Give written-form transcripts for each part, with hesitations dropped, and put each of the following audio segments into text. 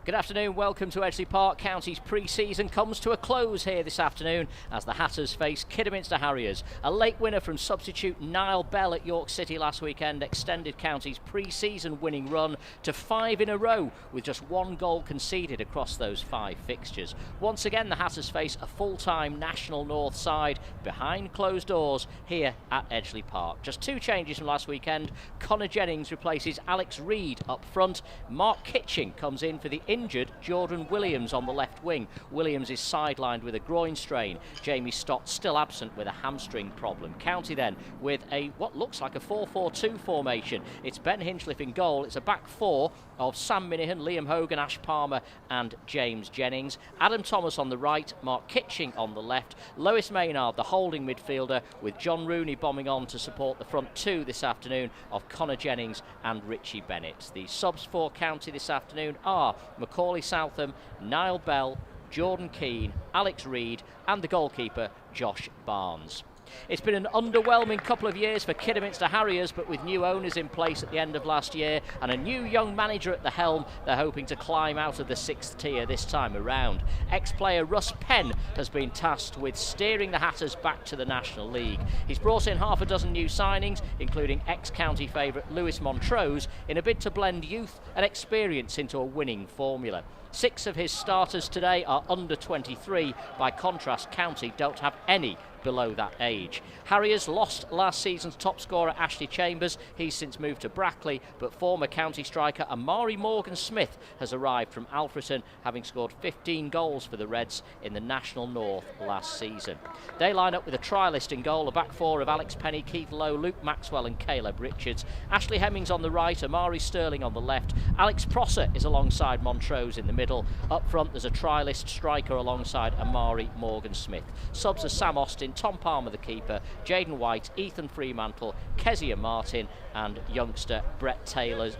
Good afternoon, welcome to Edgeley Park. County's pre-season comes to a close here this afternoon as the Hatters face Kidderminster Harriers. A late winner from substitute Nile Bell at York City last weekend extended County's pre-season winning run to 5 in a row, with just 1 goal conceded across those 5 fixtures. Once again, the Hatters face a full-time National North side behind closed doors here at Edgeley Park. Just 2 changes from last weekend. Connor Jennings replaces Alex Reid up front. Mark Kitching comes in for the injured Jordan Williams on the left wing. Williams is sidelined with a groin strain. Jamie Stott still absent with a hamstring problem. County then with what looks like a 4-4-2 formation. It's Ben Hinchliffe in goal. It's a back 4 of Sam Minihan, Liam Hogan, Ash Palmer and James Jennings. Adam Thomas on the right, Mark Kitching on the left. Lewis Maynard, the holding midfielder, with John Rooney bombing on to support the front 2 this afternoon of Connor Jennings and Richie Bennett. The subs for County this afternoon are Macaulay Southam, Nile Bell, Jordan Keane, Alex Reid and the goalkeeper Josh Barnes. It's been an underwhelming couple of years for Kidderminster Harriers, but with new owners in place at the end of last year and a new young manager at the helm, they're hoping to climb out of the 6th tier this time around. Ex-player Russ Penn has been tasked with steering the Hatters back to the National League. He's brought in half a dozen new signings, including ex-county favourite Lewis Montrose, in a bid to blend youth and experience into a winning formula. 6 of his starters today are under 23. By contrast, County don't have any below that age. Harriers lost last season's top scorer Ashley Chambers. He's since moved to Brackley, but former County striker Amari Morgan-Smith has arrived from Alfreton, having scored 15 goals for the Reds in the National North last season. They line up with a trialist in goal, a back 4 of Alex Penny, Keith Lowe, Luke Maxwell and Caleb Richards. Ashley Hemmings on the right, Amari Sterling on the left. Alex Prosser is alongside Montrose in the middle. Up front there's a trialist striker alongside Amari Morgan-Smith. Subs are Sam Austin, Tom Palmer the keeper, Jaden White, Ethan Fremantle, Kezia Martin and youngsters Brett Taylor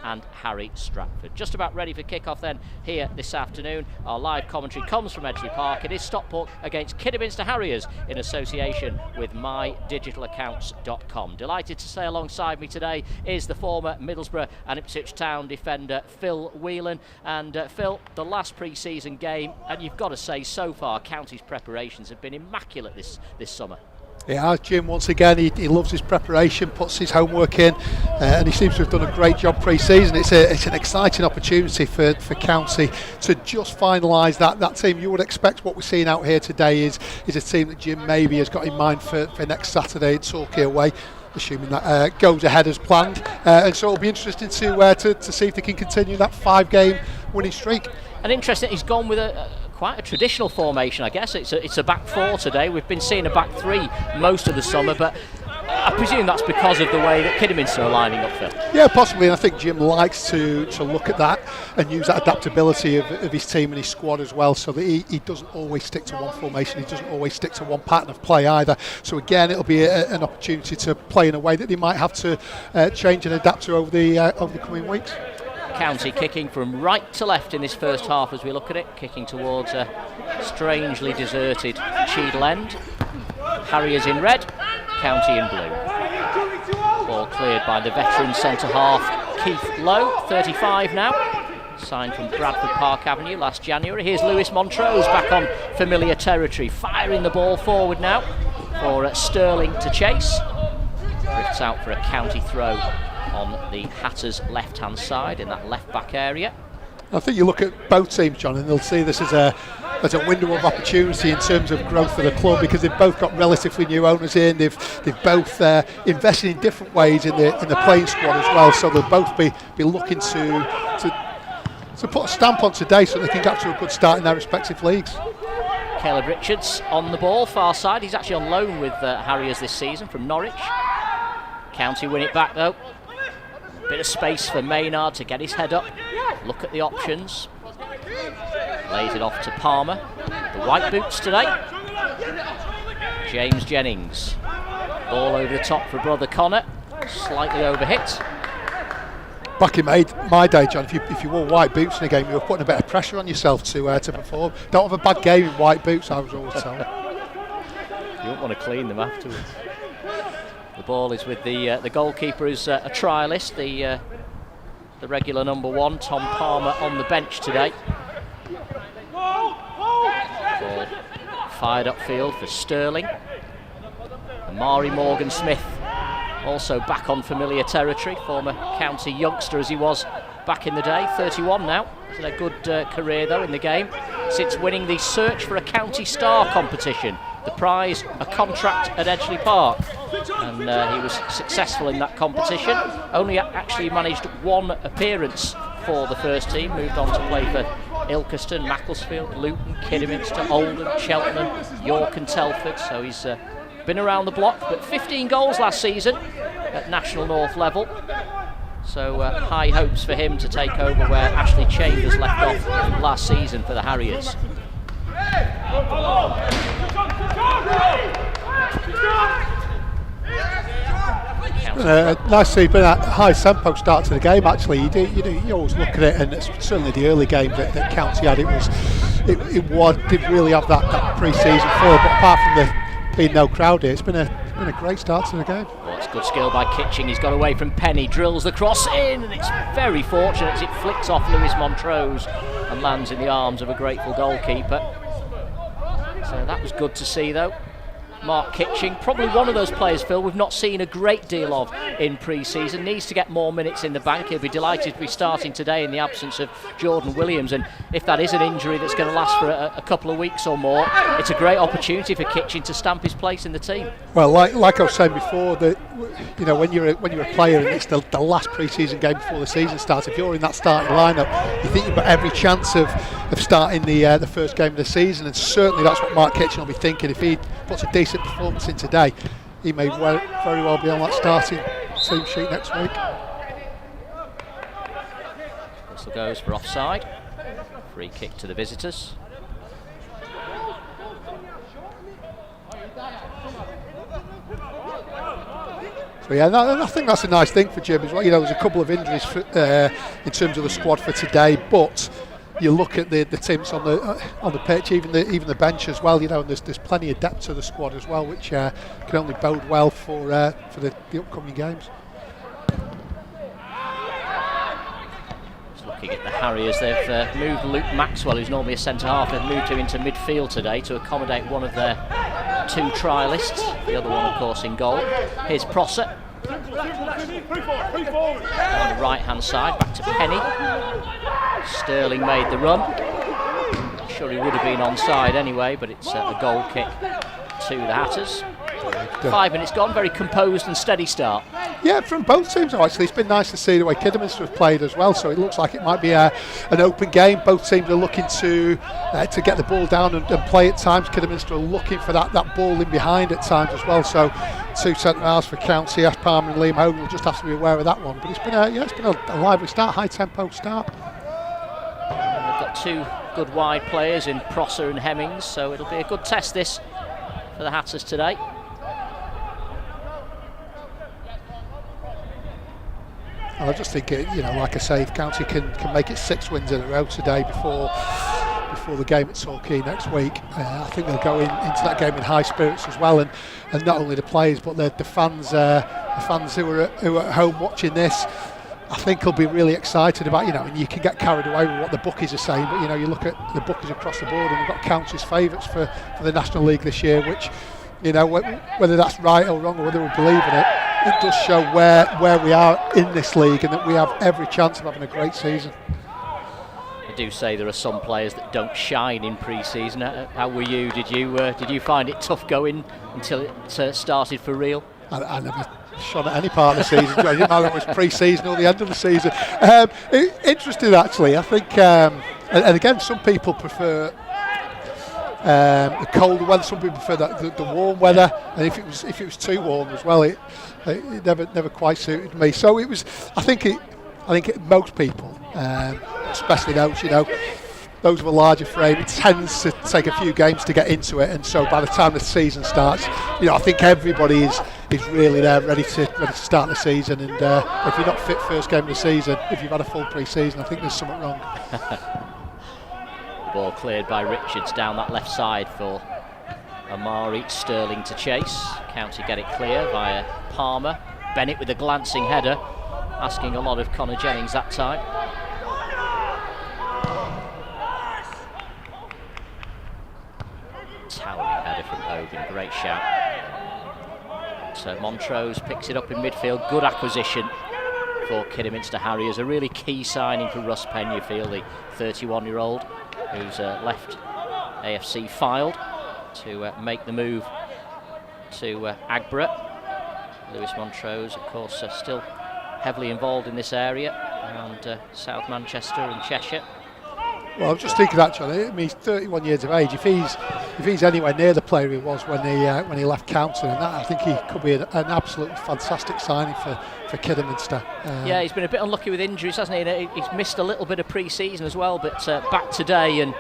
and Harry Stratford. Just about ready for kick-off then here this afternoon. Our live commentary comes from Edgeley Park. It is Stockport against Kidderminster Harriers in association with mydigitalaccounts.com. Delighted to say alongside me today is the former Middlesbrough and Ipswich Town defender Phil Whelan. And Phil, the last pre-season game, and you've got to say so far County's preparations have been immaculate this summer. Yeah, Jim, once again, he loves his preparation, puts his homework in, and he seems to have done a great job pre-season. It's an exciting opportunity for County to just finalise that team. You would expect what we're seeing out here today is a team that Jim maybe has got in mind for next Saturday at Torquay away, assuming that goes ahead as planned. And so it'll be interesting to see if they can continue that 5-game winning streak. And interesting, he's gone with quite a traditional formation, I guess. It's a back 4 today. We've been seeing a back 3 most of the summer, but I presume that's because of the way that Kidderminster are lining up, Phil. Yeah, possibly, and I think Jim likes to look at that and use that adaptability of his team and his squad as well, so that he doesn't always stick to one formation, he doesn't always stick to one pattern of play either. So again, it'll be an opportunity to play in a way that they might have to change and adapt to over the coming weeks. County kicking from right to left in this first half as we look at it, kicking towards a strangely deserted Cheadle end. Harriers in red, County in blue. Ball cleared by the veteran centre-half Keith Lowe, 35 now, signed from Bradford Park Avenue last January. Here's Lewis Montrose back on familiar territory, firing the ball forward now for Sterling to chase. Drifts out for a County throw on the Hatters' left-hand side in that left-back area. I think you look at both teams, John, and they'll see this as a window of opportunity in terms of growth for the club, because they've both got relatively new owners in. They've both invested in different ways in the playing squad as well. So they'll both be looking to put a stamp on today so they can get to a good start in their respective leagues. Caleb Richards on the ball, far side. He's actually on loan with Harriers this season from Norwich. County win it back though. Bit of space for Maynard to get his head up, look at the options, lays it off to Palmer. The white boots today. James Jennings, ball over the top for brother Connor, slightly overhit. Back in my day, John, if you wore white boots in a game, you were putting a bit of pressure on yourself to perform. Don't have a bad game in white boots, I was always told. You won't want to clean them afterwards. The ball is with the goalkeeper, who's a trialist, the the regular number 1, Tom Palmer, on the bench today. Ball fired upfield for Sterling. Amari Morgan-Smith also back on familiar territory, former county youngster as he was back in the day, 31 now. He's had a good career though in the game since winning the Search for a County Star competition. The prize, a contract at Edgeley Park, and he was successful in that competition. Only actually managed 1 appearance for the first team, moved on to play for Ilkeston, Macclesfield, Luton, Kidderminster, Oldham, Cheltenham, York and Telford, so he's been around the block, but 15 goals last season at National North level. So high hopes for him to take over where Ashley Chambers left off last season for the Harriers. Nice to see a high tempo start to the game. Actually, you always look at it, and it's certainly the early games that County had. It did really have that pre-season feel, but apart from there being no crowd here, it's been a great start to the game. Well, it's good skill by Kitching. He's got away from Penny, drills the cross in, and it's very fortunate as it flicks off Lewis Montrose and lands in the arms of a grateful goalkeeper. So that was good to see though. Mark Kitching, probably one of those players, Phil, we've not seen a great deal of in pre-season. Needs to get more minutes in the bank. He'll be delighted to be starting today in the absence of Jordan Williams, and if that is an injury that's going to last for a couple of weeks or more, it's a great opportunity for Kitching to stamp his place in the team. Well, like I was saying before, that when you're a player and it's the last pre-season game before the season starts, if you're in that starting lineup, you think you've got every chance of starting the first game of the season, and certainly that's what Mark Kitching will be thinking. If he puts a decent performance in today, he may very well be on that starting team sheet next week. Whistle goes for offside. Free kick to the visitors. So yeah, and I think that's a nice thing for Jim as well. There's a couple of injuries in terms of the squad for today, but you look at the teams on the pitch, even the bench as well. And there's plenty of depth to the squad as well, which can only bode well for the upcoming games. Just looking at the Harriers, they've moved Luke Maxwell, who's normally a centre half. They've moved him into midfield today to accommodate one of their 2 trialists. The other one, of course, in goal. Here's Prosser. On the right hand side, back to Penny. Sterling made the run. I'm sure he would have been onside anyway, but it's a goal kick to the Hatters. 5 minutes gone, very composed and steady start. Yeah, from both teams actually. It's been nice to see the way Kidderminster have played as well, so it looks like it might be an open game. Both teams are looking to get the ball down and play at times. Kidderminster are looking for that ball in behind at times as well, so 2 centre-halves for County, Ash Palmer and Liam Hogan will just have to be aware of that one. But it's been a lively start, high tempo start. They've got 2 good wide players in Prosser and Hemmings, so it'll be a good test this for the Hatters today. I just think, like I say, if County can make it 6 wins in a row today before the game at Torquay next week, I think they'll go into that game in high spirits as well, and not only the players but the fans who are at home watching this, I think will be really excited about, and you can get carried away with what the bookies are saying, but you look at the bookies across the board and we've got County's favourites for the National League this year, which, whether that's right or wrong or whether we believe in it, it does show where we are in this league and that we have every chance of having a great season. I do say there are some players that don't shine in pre-season. How were you? Did you find it tough going until it started for real? I never shone at any part of the season. It didn't matter if it was pre-season or the end of the season. Interesting, actually. I think, and again, some people prefer the colder weather. Some people prefer the warm weather, and if it was too warm as well, it never quite suited me. So it was. I think most people, especially those with a larger frame, it tends to take a few games to get into it, and so by the time the season starts, I think everybody is really there, ready to start the season. And if you're not fit first game of the season, if you've had a full pre-season, I think there's something wrong. Ball cleared by Richards down that left side for Amari. Sterling to chase. County get it clear via Palmer. Bennett with a glancing header. asking a lot of Connor Jennings that time. Towering header from Hogan, great shout. So Montrose picks it up in midfield, good acquisition for Kidderminster Harriers. A really key signing for Russ Penn, you feel, the 31-year-old who's left AFC filed to make the move to Agborough. Lewis Montrose, of course, still heavily involved in this area around South Manchester and Cheshire. Well, I'm just thinking that, John. I mean, he's 31 years of age. If he's anywhere near the player he was when he left County, and that, I think he could be an absolutely fantastic signing for Kidderminster. Yeah, he's been a bit unlucky with injuries, hasn't he? He's missed a little bit of pre-season as well, but back today, and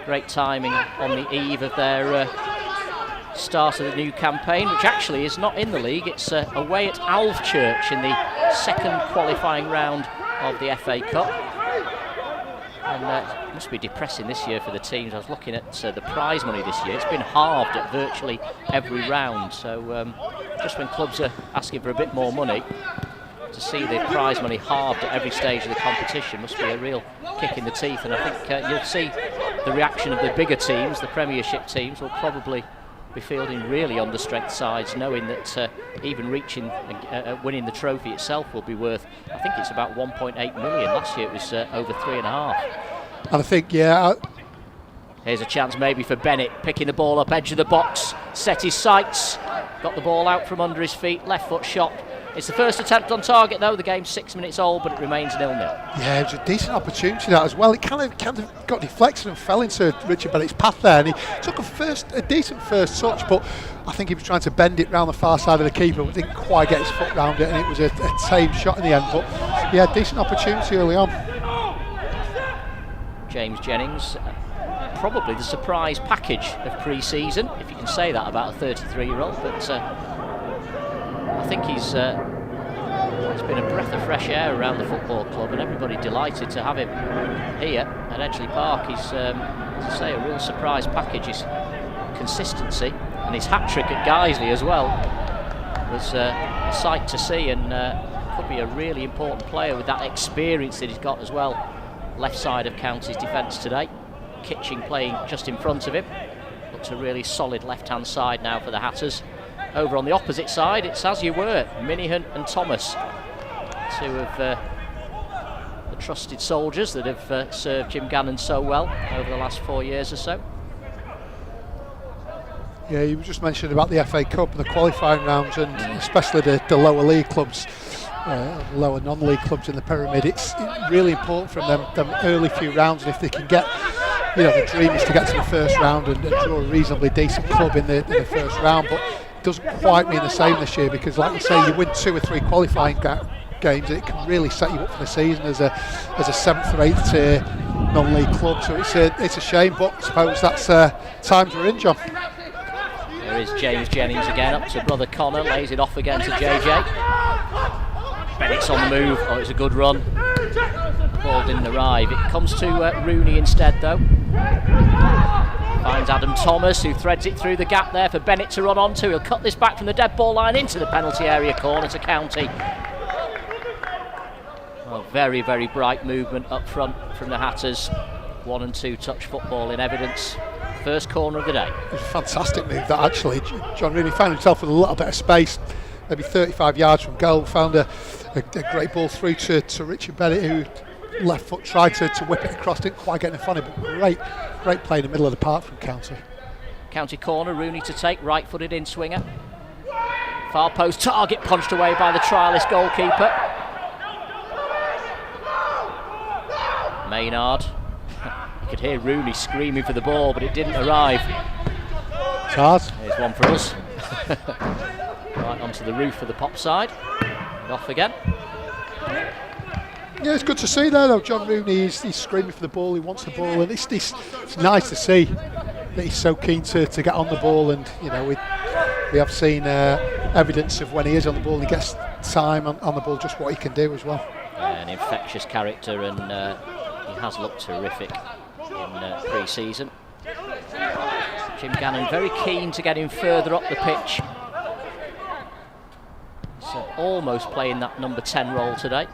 great timing on the eve of their start of the new campaign, which actually is not in the league. It's away at Alvechurch in the second qualifying round of the FA Cup. And it must be depressing this year for the teams. I was looking at the prize money this year. It's been halved at virtually every round. So just when clubs are asking for a bit more money, to see the prize money halved at every stage of the competition must be a real kick in the teeth. And I think you'll see the reaction of the bigger teams, the Premiership teams, will probably be fielding really understrength sides, knowing that even reaching winning the trophy itself will be worth, I think it's about 1.8 million. Last year it was over 3.5. And I think, yeah. Here's a chance maybe for Bennett, picking the ball up, edge of the box, set his sights, got the ball out from under his feet, left foot shot. It's the first attempt on target though. The game's 6 minutes old, but it remains 0-0. Yeah, it was a decent opportunity that as well. It kind of got deflected and fell into Richard Bennett's path there, and he took a decent first touch, but I think he was trying to bend it round the far side of the keeper, but didn't quite get his foot round it, and it was a tame shot in the end. But yeah, decent opportunity early on. James Jennings, probably the surprise package of pre-season, if you can say that about a 33-year-old, but I think it's been a breath of fresh air around the football club, and everybody delighted to have him here at Edgeley Park. He's, as I say, a real surprise package. His consistency and his hat-trick at Guiseley as well was a sight to see, and could be a really important player with that experience that he's got as well. Left side of County's defence today. Kitching playing just in front of him. Looks a really solid left-hand side now for the Hatters. Over on the opposite side, it's as you were, Minihan and Thomas, two of the trusted soldiers that have served Jim Gannon so well over the last 4 years or so. Yeah, you just mentioned about the FA Cup and the qualifying rounds, and especially the lower league clubs, lower non-league clubs in the pyramid. It's really important from them early few rounds, and if they can get, the dream is to get to the first round and draw a reasonably decent club in the first round, but doesn't quite mean the same this year, because like you say, you win 2 or 3 qualifying games and it can really set you up for the season as a 7th or 8th tier non-league club. So it's a shame, but I suppose that's times we're in, John. There is James Jennings again, up to brother Connor, lays it off again to JJ. Bennett's on the move. Oh, it's a good run. Ball didn't arrive. It comes to Rooney instead though. Finds Adam Thomas, who threads it through the gap there for Bennett to run onto. He'll cut this back from the dead ball line into the penalty area corner to County. Well, very, very bright movement up front from the Hatters. 1 and 2 touch football in evidence. First corner of the day. It was a fantastic move that actually. John Rooney found himself with a little bit of space, maybe 35 yards from goal. Found a great ball through to Richard Bennett, who left foot tried to whip it across, didn't quite get in front of it, but great play in the middle of the park from County. County corner, Rooney to take, right-footed in swinger. Far post target punched away by the trialist goalkeeper. Maynard. You could hear Rooney screaming for the ball, but it didn't arrive. Tars. Here's one for us. Right onto the roof of the pop side. And off again. Yeah, it's good to see there though. John Rooney, he's screaming for the ball, he wants the ball, and it's nice to see that he's so keen to get on the ball. And we have seen evidence of when he is on the ball and he gets time on the ball, just what he can do as well. An infectious character, and he has looked terrific in pre-season. Jim Gannon very keen to get him further up the pitch. almost playing that number 10 role today.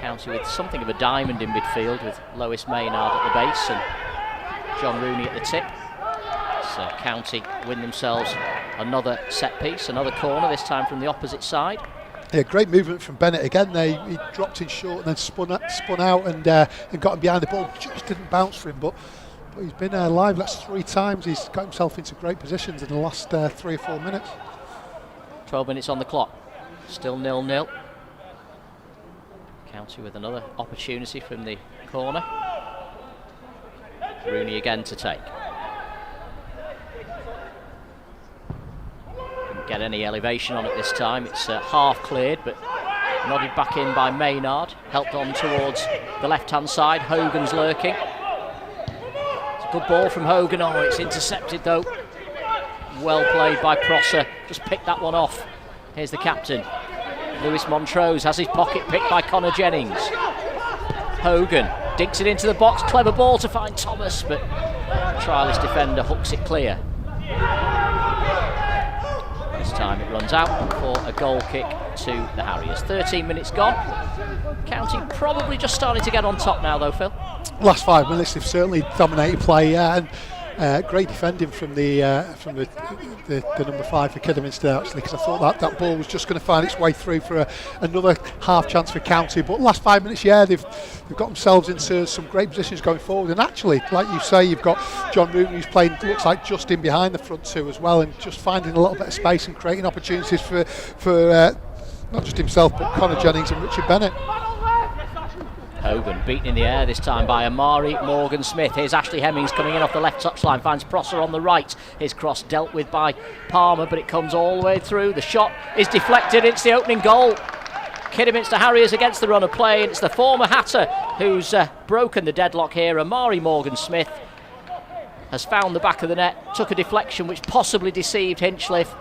County with something of a diamond in midfield with Lois Maynard at the base and John Rooney at the tip. So County win themselves another set piece, another corner, this time from the opposite side. Yeah, great movement from Bennett again. He dropped in short and then spun out and got him behind the ball. Just didn't bounce for him, but he's been live. That's 3 times he's got himself into great positions in the last 3 or 4 minutes. 12 minutes on the clock, still 0-0. County with another opportunity from the corner. Rooney again to take. Didn't get any elevation on it this time. It's half cleared, but nodded back in by Maynard. Helped on towards the left-hand side. Hogan's lurking. It's a good ball from Hogan. Oh, it's intercepted though. Well played by Prosser. Just picked that one off. Here's the captain. Lewis Montrose has his pocket picked by Connor Jennings. Hogan dinks it into the box. Clever ball to find Thomas, but trialist defender hooks it clear. This time it runs out for a goal kick to the Harriers. 13 minutes gone. County probably just starting to get on top now though, Phil. Last 5 minutes they've certainly dominated play, and great defending from the number 5 for Kidderminster actually, because I thought that ball was just going to find its way through for another half chance for County. But last 5 minutes, yeah, they've got themselves into some great positions going forward. And actually, like you say, you've got John Rooney who's playing, looks like just in behind the front 2 as well, and just finding a little bit of space and creating opportunities for not just himself but Connor Jennings and Richard Bennett. Hogan beaten in the air this time by Amari Morgan-Smith. Here's Ashley Hemmings coming in off the left touchline, finds Prosser on the right. His cross dealt with by Palmer, but it comes all the way through. The shot is deflected, it's the opening goal. Kidderminster Harriers against the run of play, and it's the former Hatter who's broken the deadlock here. Amari Morgan-Smith has found the back of the net, took a deflection which possibly deceived Hinchliffe.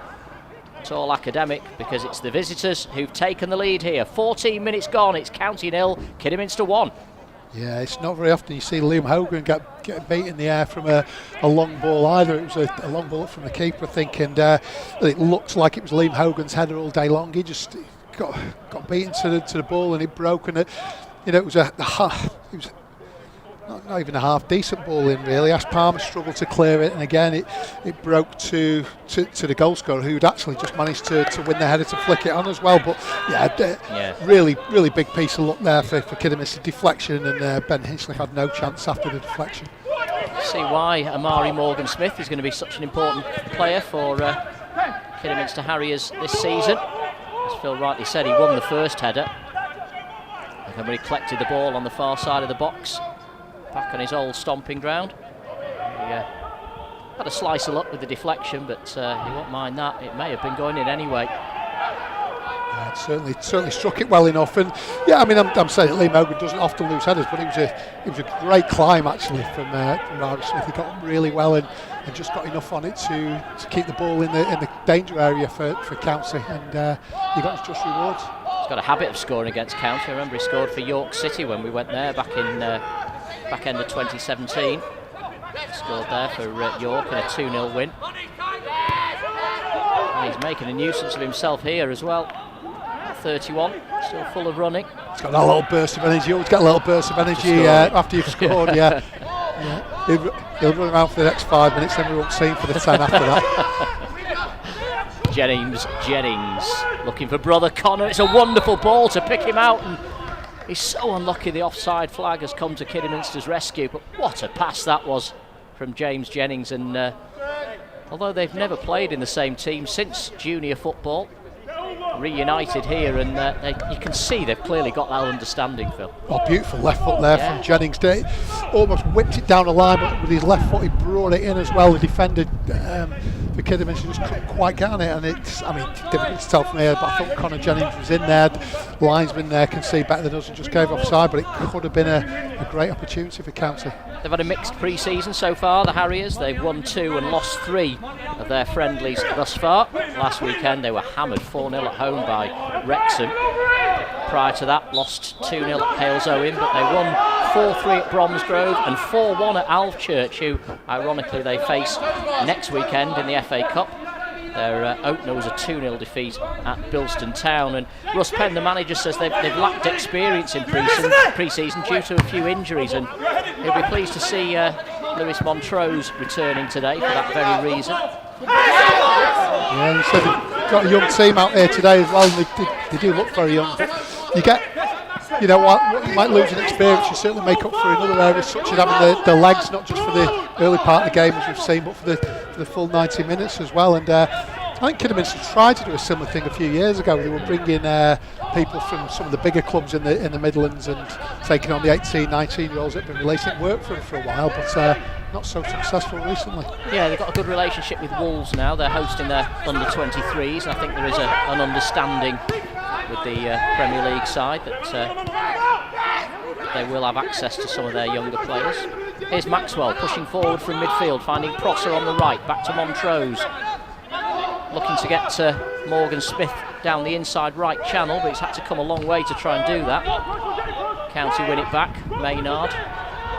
It's all academic because it's the visitors who've taken the lead here. 14 minutes gone, it's County 0, Kidderminster 1. Yeah, it's not very often you see Liam Hogan get beat in the air from a long ball either. It was a long ball from the keeper, I think, and it looked like it was Liam Hogan's header all day long. He just got beaten to the ball and it broke, and it was not even a half decent ball in really. Ash Palmer struggled to clear it, and again it broke to the goal scorer, who'd actually just managed to win the header to flick it on as well. But really big piece of luck there for Kidderminster. Deflection, and Ben Hinchliffe had no chance after the deflection. See why Amari Morgan-Smith is going to be such an important player for Kidderminster Harriers this season. As Phil rightly said, he won the first header, and then when he collected the ball on the far side of the box, back on his old stomping ground, he had a slice of luck with the deflection, but he won't mind that. It may have been going in anyway. Yeah, it certainly struck it well enough, and yeah, I mean, I'm saying that Liam Hogan doesn't often lose headers, but it was a great climb actually from Riley Smith. He got on really well and just got enough on it to keep the ball in the danger area for County, and he got his just rewards. He's got a habit of scoring against County. I remember he scored for York City when we went there back end of 2017. Scored there for York in a 2-0 win. And he's making a nuisance of himself here as well. 31, still full of running. He's got that little burst of energy. You always get a little burst of energy after you've scored. Yeah. He'll run around for the next 5 minutes, then we won't see him for the 10 after that. Jennings looking for brother Connor. It's a wonderful ball to pick him out, and he's so unlucky the offside flag has come to Kidderminster's rescue. But what a pass that was from James Jennings, and although they've never played in the same team since junior football, reunited here, and you can see they've clearly got that understanding, Phil. Oh, beautiful left foot there from Jennings. Almost whipped it down the line, but with his left foot he brought it in as well. The defender for Kidderminster just couldn't quite get on it, and it's, I mean, difficult to tell from here, but I thought Connor Jennings was in there. The linesman there can see better than us and just gave offside, but it could have been a great opportunity for County. They've had a mixed pre-season so far, the Harriers. They've won 2 and lost 3 of their friendlies thus far. Last weekend they were hammered 4-0 at home by Wrexham. Prior to that, lost 2-0 at Hales Owen, but they won 4-3 at Bromsgrove and 4-1 at Alvechurch, who ironically they face next weekend in the FA Cup. Their opener was a 2-0 defeat at Bilston Town, and Russ Penn, the manager, says they've lacked experience in pre-season due to a few injuries, and he'll be pleased to see Lewis Montrose returning today for that very reason. Yeah, he said they've got a young team out here today as well, and they do look very young. But you get, you know what, you might lose in experience, you certainly make up for in other areas, such as having the legs, not just for the early part of the game as we've seen, but for the full 90 minutes as well. And I think Kidderminster tried to do a similar thing a few years ago. They were bringing people from some of the bigger clubs in the Midlands and taking on the 18, 19-year-olds that have been released. It worked for them for a while, but not so successful recently. Yeah, they've got a good relationship with Wolves now. They're hosting their under-23s, and I think there is an understanding with the Premier League side that they will have access to some of their younger players. Here's Maxwell pushing forward from midfield, finding Prosser on the right, back to Montrose. Looking to get Morgan Smith down the inside right channel, but he's had to come a long way to try and do that. County win it back. Maynard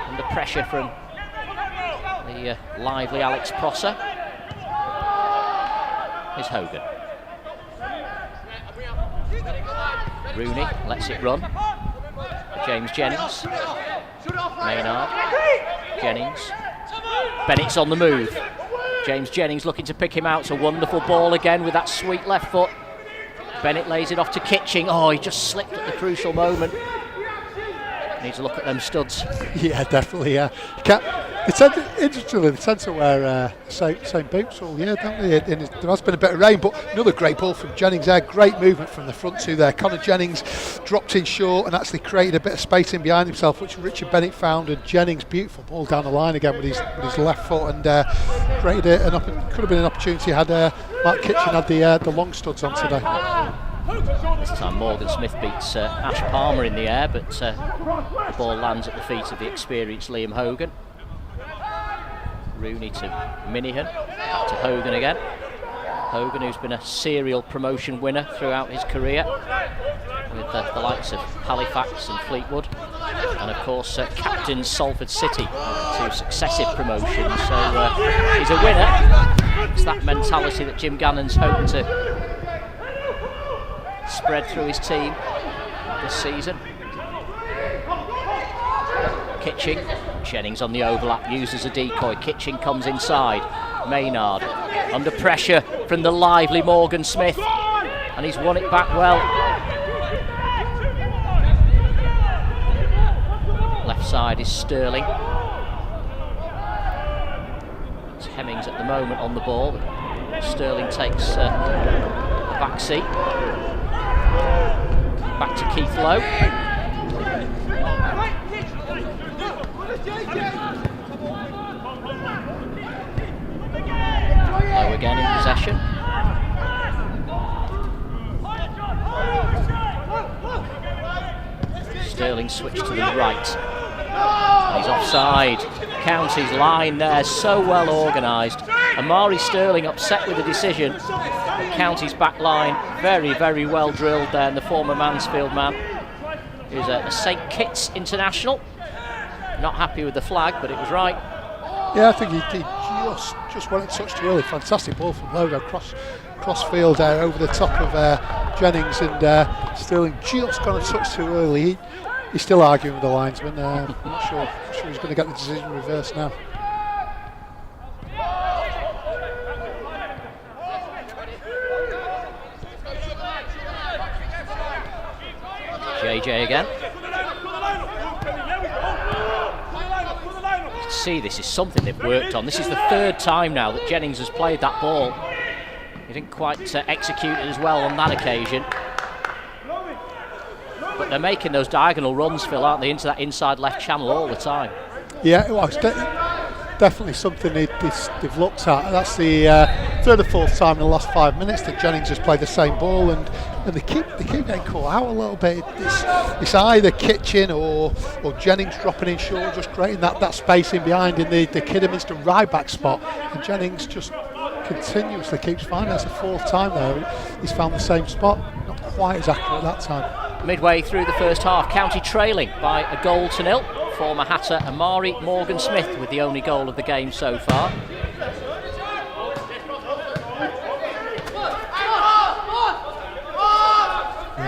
under pressure from the lively Alex Prosser. Here's Hogan. Rooney lets it run. James Jennings. Maynard. Jennings. Bennett's on the move. James Jennings looking to pick him out. It's a wonderful ball again with that sweet left foot. Bennett lays it off to Kitching. Oh, he just slipped at the crucial moment. Needs to look at them studs. Yeah, definitely, yeah. Interestingly, they tend to wear same boots all year, don't they? And there has been a bit of rain, but another great ball from Jennings there. Great movement from the front two there. Connor Jennings dropped in short and actually created a bit of space in behind himself, which Richard Bennett found. And Jennings, beautiful ball down the line again with his left foot, and created could have been an opportunity had Mark Kitchen had the long studs on today. This time Morgan Smith beats Ash Palmer in the air, but the ball lands at the feet of the experienced Liam Hogan. Rooney to Minihan, back to Hogan again. Hogan, who's been a serial promotion winner throughout his career with the likes of Halifax and Fleetwood, and of course captains Salford City to successive promotions, so he's a winner. It's that mentality that Jim Gannon's hoping to spread through his team this season. Kitching, Jennings on the overlap, used as a decoy. Kitching comes inside. Maynard under pressure from the lively Morgan Smith, and he's won it back well. Left side is Sterling. It's Hemmings at the moment on the ball. Sterling takes the back seat. Back to Keith Lowe. Lowe again in possession. Sterling switched to the right. And he's offside. County's line there, so well organised. Amari Sterling upset with the decision. But County's back line very, very well drilled there, and the former Mansfield man, who's a St Kitts international. Not happy with the flag, but it was right. Yeah, I think he just went a touch too early. Fantastic ball from Lowe cross field there over the top of Jennings, and Sterling just gone a touch too early. He's still arguing with the linesman. I'm not sure he's going to get the decision reversed now. JJ again. You can see this is something they've worked on. This is the third time now that Jennings has played that ball. He didn't quite execute it as well on that occasion. But they're making those diagonal runs, Phil, aren't they, into that inside left channel all the time. Yeah, well, it's definitely something they've looked at. That's the third or fourth time in the last 5 minutes that Jennings has played the same ball, and they keep getting caught out a little bit. It's either Kitchen or Jennings dropping in short, just creating that space in behind in the Kidderminster right back spot, and Jennings just continuously keeps finding. That's the fourth time there he's found the same spot. Not quite as accurate that time. Midway through the first half, County trailing by a goal to nil. Former Hatter Amari Morgan Smith with the only goal of the game so far.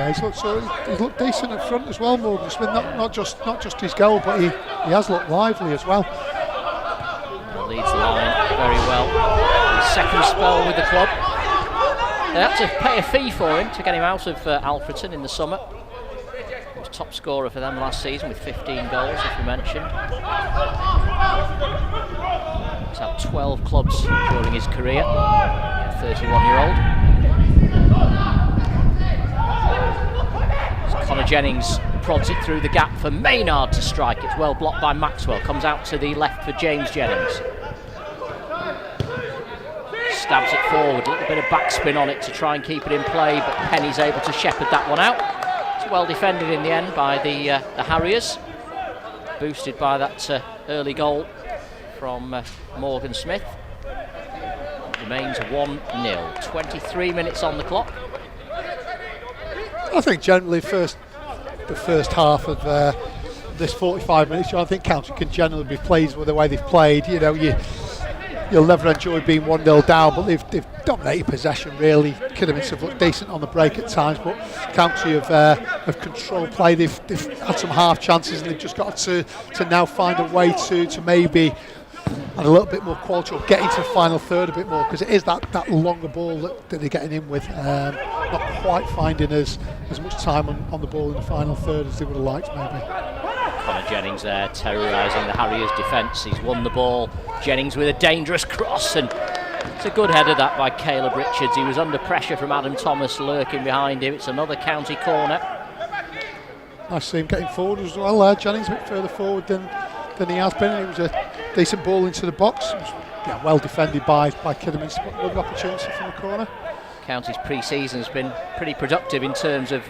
Yeah, he's looked decent up front as well, Morgan Smith. Not just his goal, but he has looked lively as well. Leads the line very well. His second spell with the club. They had to pay a fee for him to get him out of Alfreton in the summer. He was top scorer for them last season with 15 goals, as we mentioned. He's had 12 clubs during his career. 31-year-old. Connor Jennings prods it through the gap for Maynard to strike. It's well blocked by Maxwell. Comes out to the left for James Jennings. Stabs it forward, a little bit of backspin on it to try and keep it in play, but Penny's able to shepherd that one out. It's well defended in the end by the Harriers, boosted by that early goal from Morgan Smith. It remains 1-0. 23 minutes on the clock. I think generally the first half of this 45 minutes, I think County can generally be pleased with the way they've played. You know, you'll never enjoy being 1-0 down, but they've dominated possession really. Kidderminster have looked decent on the break at times, but County have controlled play. They've had some half chances, and they've just got to now find a way to maybe add a little bit more quality or get into the final third a bit more, because it is that longer ball that they're getting in with. Not quite finding as much time on the ball in the final third as they would have liked maybe. Connor Jennings there terrorising the Harriers defence. He's won the ball. Jennings with a dangerous cross, and it's a good header that by Caleb Richards. He was under pressure from Adam Thomas lurking behind him. It's another County corner. Nice to see him getting forward as well. Jennings a bit further forward than he has been. It was a decent ball into the box. It was, well defended by Kidderminster, but good opportunity from the corner. County's pre-season has been pretty productive in terms of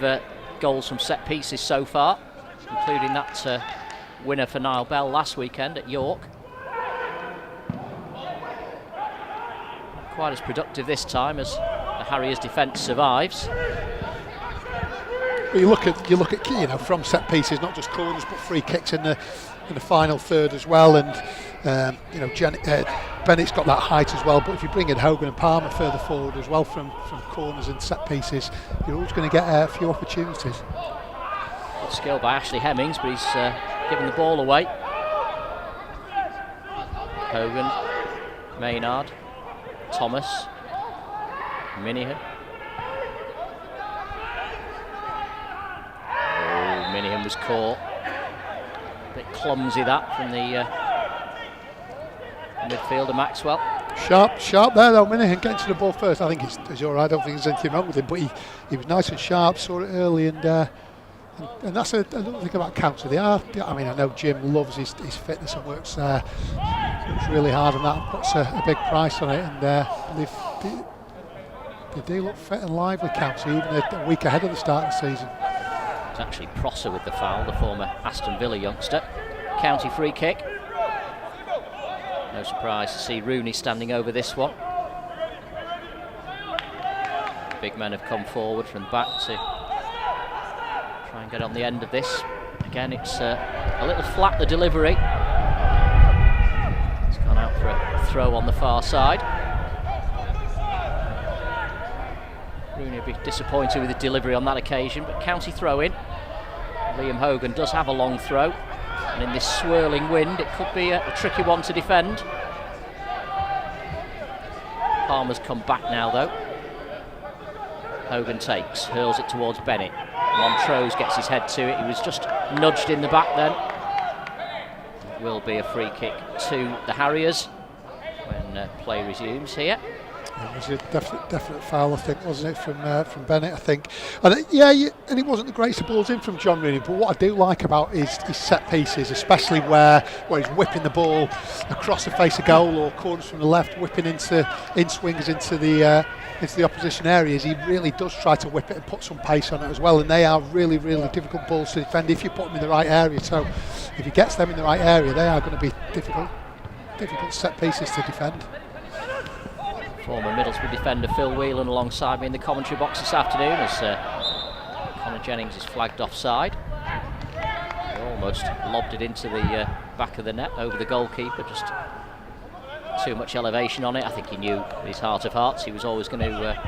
goals from set pieces so far, including that winner for Nile Bell last weekend at York. Not quite as productive this time as the Harriers' defence survives. Well, you look at from set pieces, not just corners but free kicks in the final third as well, and Bennett's got that height as well, but if you bring in Hogan and Palmer further forward as well from corners and set pieces, you're always going to get a few opportunities. Good skill by Ashley Hemmings, but he's given the ball away. Hogan, Maynard, Thomas, Minihan. Oh, Minihan was caught. A bit clumsy that from the midfielder Maxwell. Sharp there though, Minihan getting to the ball first. I think he's all right. I don't think there's anything wrong with him, but he was nice and sharp, saw it early, and that's another thing about County. They are. I mean, I know Jim loves his fitness and works really hard on that and puts a big price on it, and they do look fit and lively, County, even a week ahead of the start of the season. It's actually Prosser with the foul, the former Aston Villa youngster. County free kick. No surprise to see Rooney standing over this one. Big men have come forward from the back to try and get on the end of this. Again, it's a little flat, the delivery. It's gone out for a throw on the far side. Rooney will be disappointed with the delivery on that occasion, but County throw in. Liam Hogan does have a long throw, and in this swirling wind it could be a tricky one to defend. Palmer's come back now though. Hogan takes, hurls it towards Bennett. Montrose gets his head to it. He was just nudged in the back then. It will be a free kick to the Harriers when play resumes here. It was a definite foul, I think, wasn't it, from Bennett, I think. And and it wasn't the greatest of balls in from John Rooney, but what I do like about his set pieces, especially where he's whipping the ball across the face of goal or corners from the left, whipping in swings into the opposition areas, he really does try to whip it and put some pace on it as well, and they are really, really difficult balls to defend if you put them in the right area. So if he gets them in the right area, they are going to be difficult set pieces to defend. Former Middlesbrough defender Phil Whelan alongside me in the commentary box this afternoon as Connor Jennings is flagged offside. He almost lobbed it into the back of the net over the goalkeeper, just too much elevation on it. I think he knew in his heart of hearts he was always going to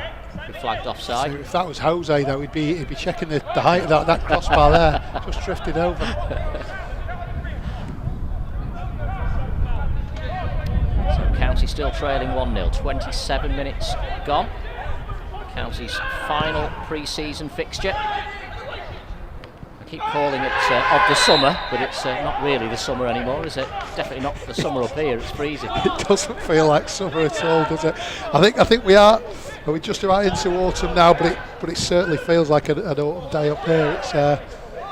be flagged offside. So if that was Jose, though, he'd be checking the height of that crossbar there. Just drifted over. So County still trailing 1-0. 27 minutes gone. County's final pre-season fixture. I keep calling it of the summer, but it's not really the summer anymore, is it? Definitely not the summer up here. It's freezing. It doesn't feel like summer at all, does it? I think we are. We're just about into autumn now, but it certainly feels like an autumn day up here. It's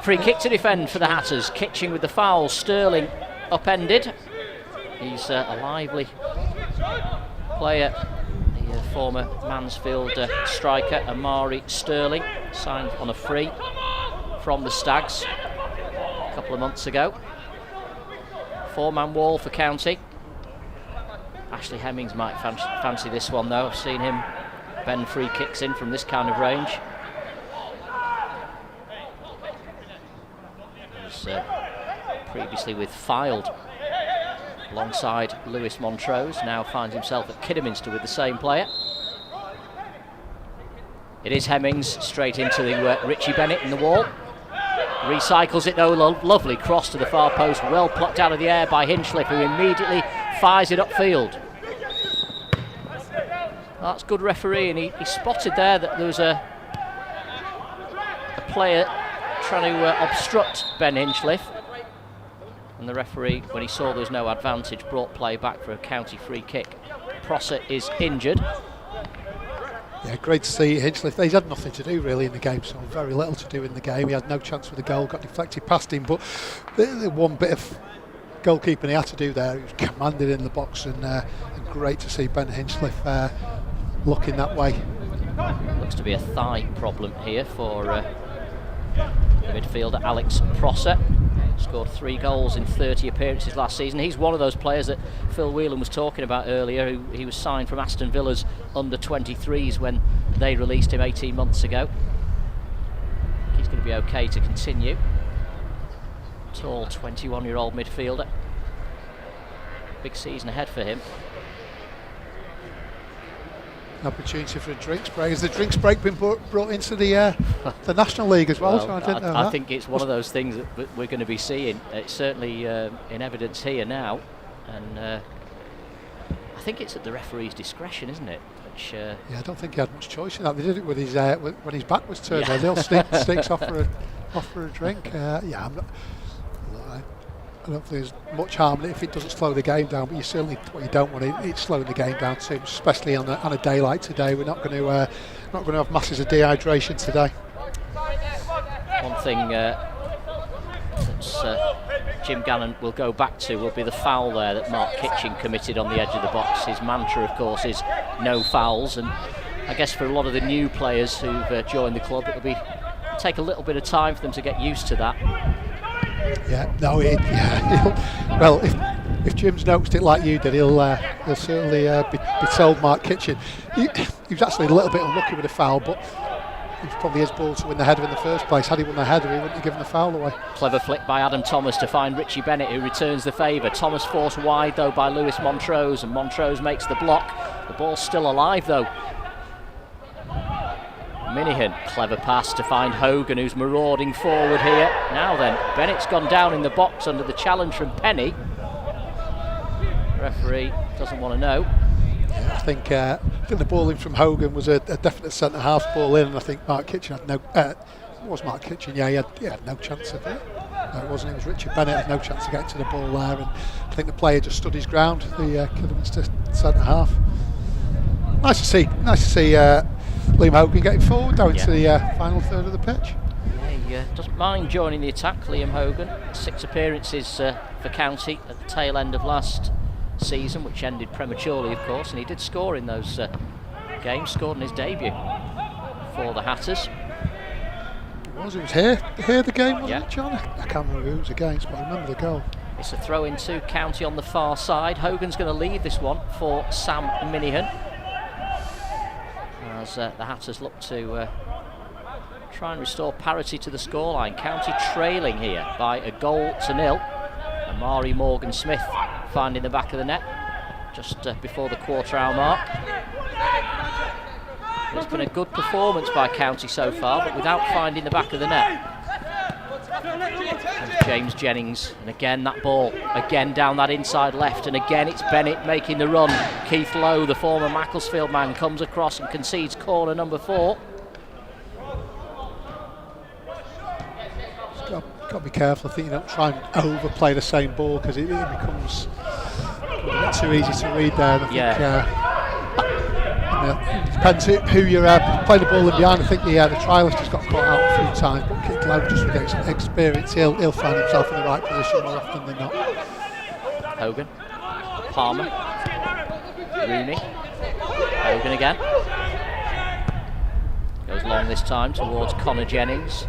free kick to defend for the Hatters. Kitching with the foul. Sterling upended. He's a lively player. The former Mansfield striker Amari Sterling signed on a free from the Stags a couple of months ago. 4-man wall for County. Ashley Hemmings might fancy this one though. I've seen him bend free kicks in from this kind of range. He was previously with Fylde alongside Lewis Montrose, now finds himself at Kidderminster with the same player. It is Hemmings straight into the Richie Bennett in the wall. Recycles it though, lovely cross to the far post, well plucked out of the air by Hinchliffe, who immediately fires it upfield. That's good refereeing. He spotted there that there was a player trying to obstruct Ben Hinchliffe, and the referee, when he saw there was no advantage, brought play back for a County free kick. Prosser is injured. Yeah, great to see Hinchliffe. He's had nothing to do really in the game, so very little to do in the game. He had no chance for the goal, got deflected past him, but the one bit of goalkeeping he had to do there, he was commanded in the box, and great to see Ben Hinchliffe looking that way. Looks to be a thigh problem here for the midfielder Alex Prosser. Scored 3 goals in 30 appearances last season. He's one of those players that Phil Whelan was talking about earlier. He was signed from Aston Villa's under-23s when they released him 18 months ago. He's going to be okay to continue. Tall 21-year-old midfielder. Big season ahead for him. Opportunity for a drinks break. Has the drinks break been brought into the National League as well? So I didn't know I that. think it's one of those things that we're going to be seeing. It's certainly in evidence here now, and I think it's at the referee's discretion, isn't it? Which, yeah, I don't think he had much choice in that. They did it with his when his back was turned. Yeah. They'll sneaks off for a drink. Yeah, I don't think there's much harm in it if it doesn't slow the game down, but what you don't want it's slowing the game down too much, especially on a day like today. We're not going to have masses of dehydration today. One thing that Jim Gannon will go back to will be the foul there that Mark Kitching committed on the edge of the box. His mantra, of course, is no fouls, and I guess for a lot of the new players who've joined the club, it'll take a little bit of time for them to get used to that. Yeah, no, well, if Jim's noticed it like you did, he'll certainly be told Mark Kitchen. He was actually a little bit unlucky with the foul, but it was probably his ball to win the header in the first place. Had he won the header, he wouldn't have given the foul away. Clever flick by Adam Thomas to find Richie Bennett, who returns the favour. Thomas forced wide though by Lewis Montrose, and Montrose makes the block. The ball's still alive though. Minihan, clever pass to find Hogan, who's marauding forward here. Now then, Bennett's gone down in the box under the challenge from Penny. Referee doesn't want to know. Yeah, I think the ball in from Hogan was a definite centre half ball in, and I think Mark Kitchen had no. It was Mark Kitchen, yeah, he had no chance of it. No, it wasn't. It was Richard Bennett had no chance of getting to the ball there, and I think the player just stood his ground. The Kidderminster centre half. Nice to see Liam Hogan getting forward down into the final third of the pitch. Yeah, he doesn't mind joining the attack, Liam Hogan. 6 appearances for County at the tail end of last season, which ended prematurely, of course, and he did score in those games, scored in his debut for the Hatters. It was here the game, wasn't it, John? I can't remember who it was against, but I remember the goal. It's a throw in to County on the far side. Hogan's going to leave this one for Sam Minihan, as the Hatters look to try and restore parity to the scoreline. County trailing here by 1-0. Amari Morgan-Smith finding the back of the net. just before the quarter-hour mark. It's been a good performance by County so far, but without finding the back of the net. There's James Jennings, and again that ball, again down that inside left, and again it's Bennett making the run. Keith Lowe, the former Macclesfield man, comes across and concedes corner number 4. Got to be careful. I think you don't try and overplay the same ball, because it becomes a bit too easy to read there. It depends who you're playing the ball in behind. I think the trialist just got caught out a few times, but Keith Lowe, just with experience, he'll find himself in the right position more often than not. Hogan, Palmer, Rooney, Hogan again. Goes long this time towards Connor Jennings.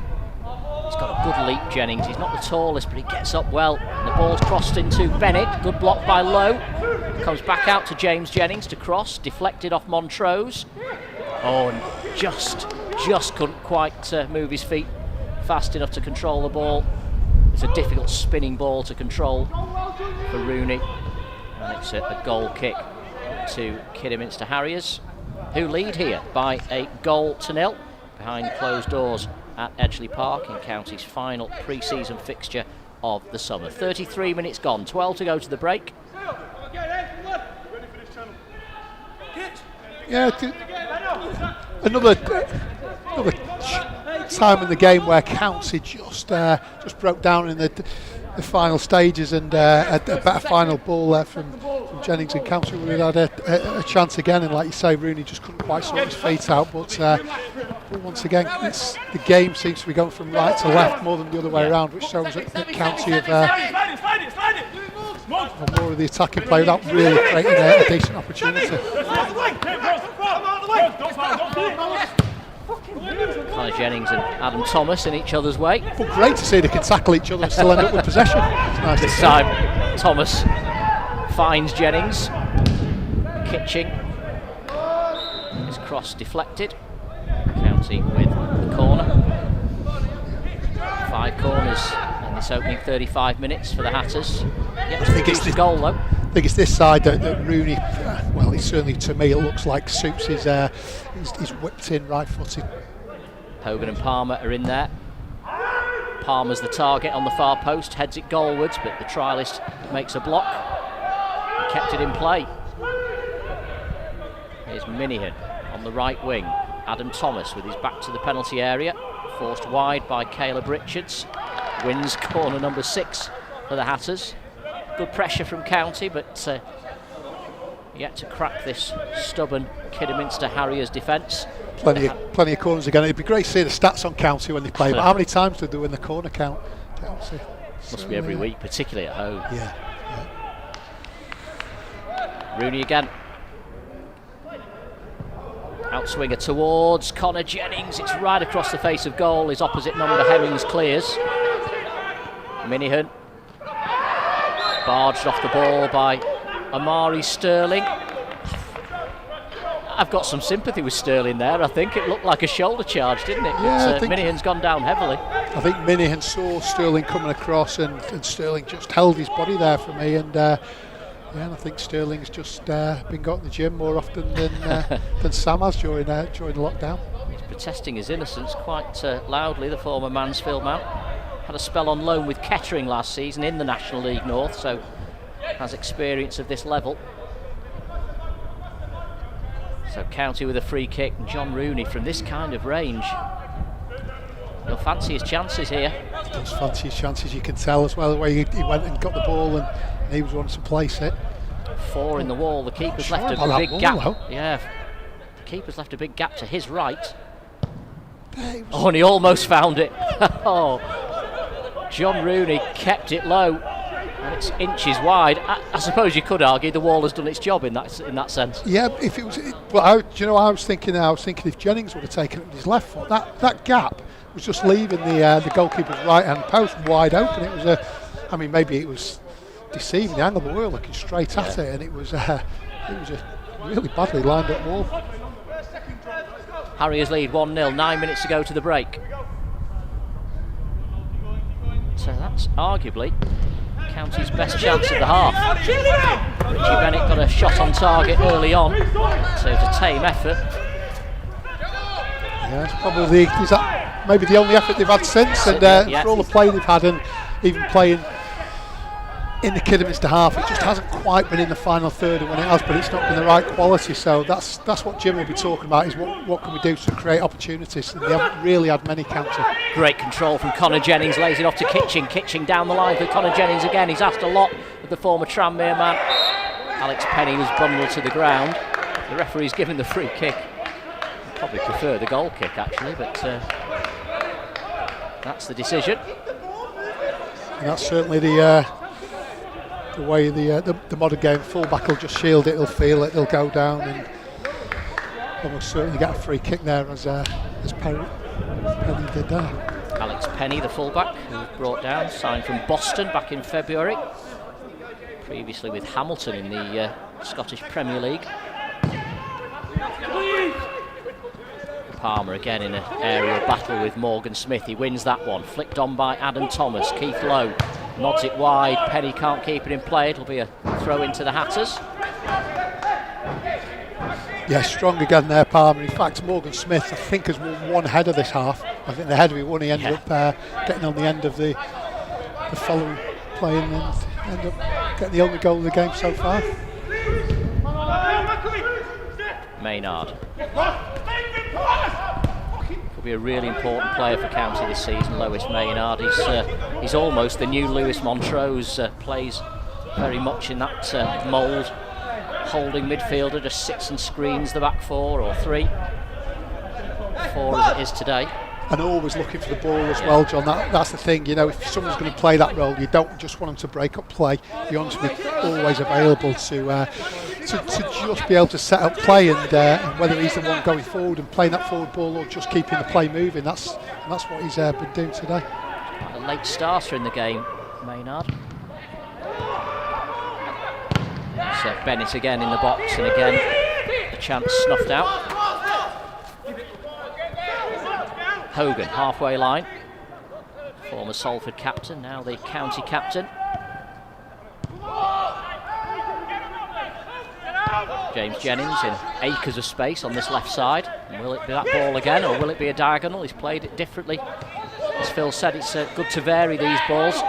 He's got a good leap, Jennings. He's not the tallest, but he gets up well. And the ball's crossed into Bennett. Good block by Lowe. Comes back out to James Jennings to cross. Deflected off Montrose. Oh, and just couldn't quite move his feet fast enough to control the ball. It's a difficult spinning ball to control for Rooney. And it's a goal kick to Kidderminster Harriers, who lead here by a 1-0 behind closed doors at Edgeley Park in County's final pre-season fixture of the summer. 33 minutes gone, 12 to go to the break. Yeah, another time in the game where County just broke down in the final stages, and a better final ball there from Jennings, and County would have had a chance again. And like you say, Rooney just couldn't quite sort his feet out. But once again, the game seems to be going from right to left more than the other way around, which shows that County have more of the attacking play without really creating a decent opportunity. Connor Jennings and Adam Thomas in each other's way. But great to see they can tackle each other and still end up with possession. Nice this time Thomas finds Jennings. Kitching. His cross deflected. County with the corner. 5 corners in this opening 35 minutes for the Hatters. Yet to produce a goal though. I think it's this side that Rooney, well, it's certainly, to me, it looks like suits his whipped in right-footed. Hogan and Palmer are in there. Palmer's the target on the far post, heads it goalwards, but the trialist makes a block and kept it in play. Here's Minihan on the right wing. Adam Thomas with his back to the penalty area, forced wide by Caleb Richards. Wins corner number 6 for the Hatters. Good pressure from County, but yet to crack this stubborn Kidderminster Harriers defence. Plenty of corners again. It'd be great to see the stats on County when they play, but how many times do they win the corner count? County. Must be every week, particularly at home. Yeah. Rooney again. Outswinger towards Connor Jennings. It's right across the face of goal. His opposite number, Hemmings, clears. Minihan. Barged off the ball by Amari Sterling. I've got some sympathy with Sterling there. I think it looked like a shoulder charge, didn't it? Yeah, but Minihan's gone down heavily. I think Minihan saw Sterling coming across, and Sterling just held his body there for me. And I think Sterling's just been got in the gym more often than Sam has during lockdown. He's protesting his innocence quite loudly, the former Mansfield man. Had a spell on loan with Kettering last season in the National League North, so has experience of this level. So County with a free kick, and John Rooney from this kind of range. He'll fancy his chances here. He does fancy his chances, you can tell as well, the way he went and got the ball, and he was wanting to place it. 4 in the wall, the keeper's left a big gap. Yeah, the keeper's left a big gap to his right. Oh, and he almost found it. Oh, John Rooney kept it low, and it's inches wide. I suppose you could argue the wall has done its job in that sense. Yeah, if it was, I was thinking if Jennings would have taken it with his left foot, that gap was just leaving the goalkeeper's right hand post wide open. It was maybe it was deceiving the angle, but we were looking straight at it, and it was a really badly lined up wall. Harriers lead 1-0, 9 minutes to go to the break. So that's arguably County's best chance of the half. Richie Bennett got a shot on target early on, so it was a tame effort. Yeah, it's probably is that maybe the only effort they've had since, and for all the play they've had, and even playing in the Kidderminster half, it just hasn't quite been in the final third, and when it has, but it's not been the right quality. So that's what Jim will be talking about, is what can we do to create opportunities, and they haven't really had many counter. Great control from Connor Jennings, lays it off to Kitching down the line for Connor Jennings again. He's asked a lot of the former Tranmere man. Alex Penny was bundled to the ground. The referee's given the free kick. I'd probably prefer the goal kick actually, but that's the decision. And that's certainly the way the modern game fullback will just shield it, he'll feel it, he'll go down, and almost certainly get a free kick there, as Penny did there. Alex Penny, the fullback, who was brought down, signed from Boston back in February, previously with Hamilton in the Scottish Premier League. Palmer again in an aerial battle with Morgan Smith. He wins that one, flicked on by Adam Thomas. Keith Lowe nods it wide. Penny can't keep it in play. It'll be a throw into the Hatters. Yeah, strong again there, Palmer. In fact, Morgan Smith, I think, has won one header this half. I think the header he won, he ended up getting on the end of the following play, and ended up getting the only goal of the game so far. Maynard could be a really important player for County this season. Lewis Maynard, he's almost the new Lewis Montrose. Plays very much in that mould, holding midfielder, just sits and screens the back four or three, four as it is today. And always looking for the ball as well, John. That's the thing, you know, if someone's going to play that role, you don't just want them to break up play. You want them to be always available to just be able to set up play, and whether he's the one going forward and playing that forward ball or just keeping the play moving, that's what he's been doing today. A late starter in the game, Maynard. So Bennett again in the box, and again a chance snuffed out. Hogan, halfway line, former Salford captain, now the county captain. James Jennings in acres of space on this left side. And will it be that ball again, or will it be a diagonal? He's played it differently. As Phil said, it's good to vary these balls.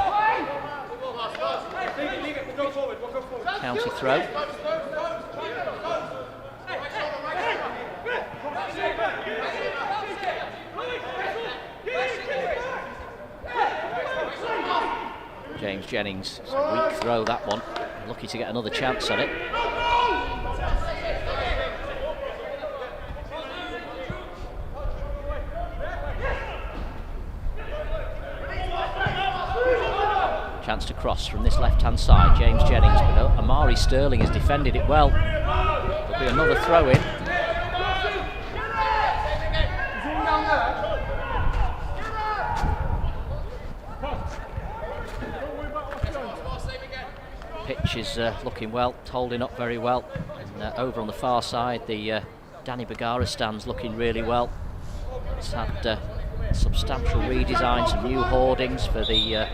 County throw. James Jennings, it's a weak throw that one. Lucky to get another chance on it. Chance to cross from this left-hand side. James Jennings, but Amari Sterling has defended it well. There'll be another throw in. Pitch is looking well, holding up very well. And over on the far side, the Danny Bagara stand's looking really well. It's had substantial redesign, some new hoardings for the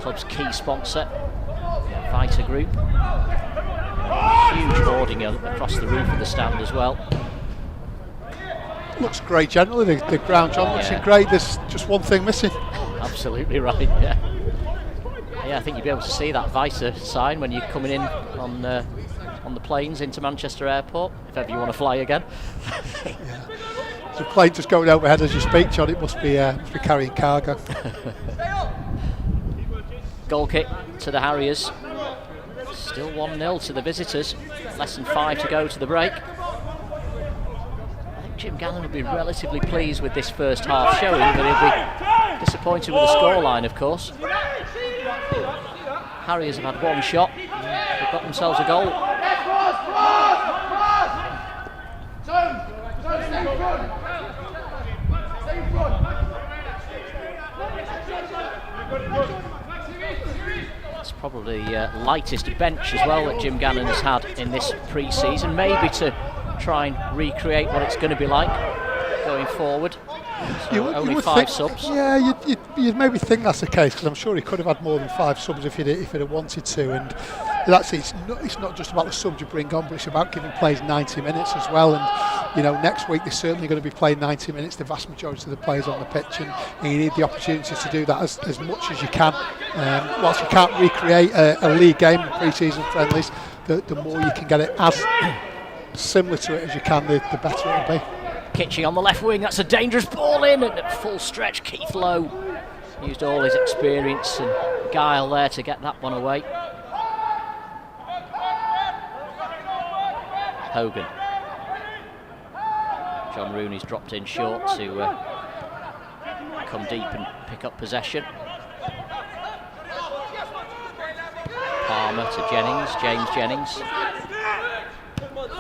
club's key sponsor, Vita Group. Huge hoarding across the roof of the stand as well. Looks great generally, the ground, John, looks great. There's just one thing missing. Absolutely right, yeah. Yeah, I think you'll be able to see that Vita sign when you're coming in on the planes into Manchester Airport, if ever you want to fly again. Yeah. The plane just going overhead as you speak, John. It must be carrying cargo. Goal kick to the Harriers. Still 1-0 to the visitors. Less than 5 to go to the break. I think Jim Gannon will be relatively pleased with this first half showing, but he'll be disappointed with the scoreline, of course. Harriers have had one shot. They've got themselves a goal. It's probably lightest bench as well that Jim Gannon has had in this pre-season, maybe to try and recreate what it's going to be like going forward. So only would 5 think, subs. Yeah, you'd maybe think that's the case, because I'm sure he could have had more than 5 subs if he'd have wanted to. And that's it's not just about the subs you bring on, but it's about giving players 90 minutes as well. And next week they're certainly going to be playing 90 minutes, the vast majority of the players on the pitch, and you need the opportunity to do that as much as you can. Whilst you can't recreate a league game in pre-season friendlies, the more you can get it as similar to it as you can, the better it'll be. Kitching on the left wing, that's a dangerous ball in, and at full stretch Keith Lowe used all his experience and guile there to get that one away. Hogan. John Rooney's dropped in short to come deep and pick up possession. Palmer to Jennings, James Jennings.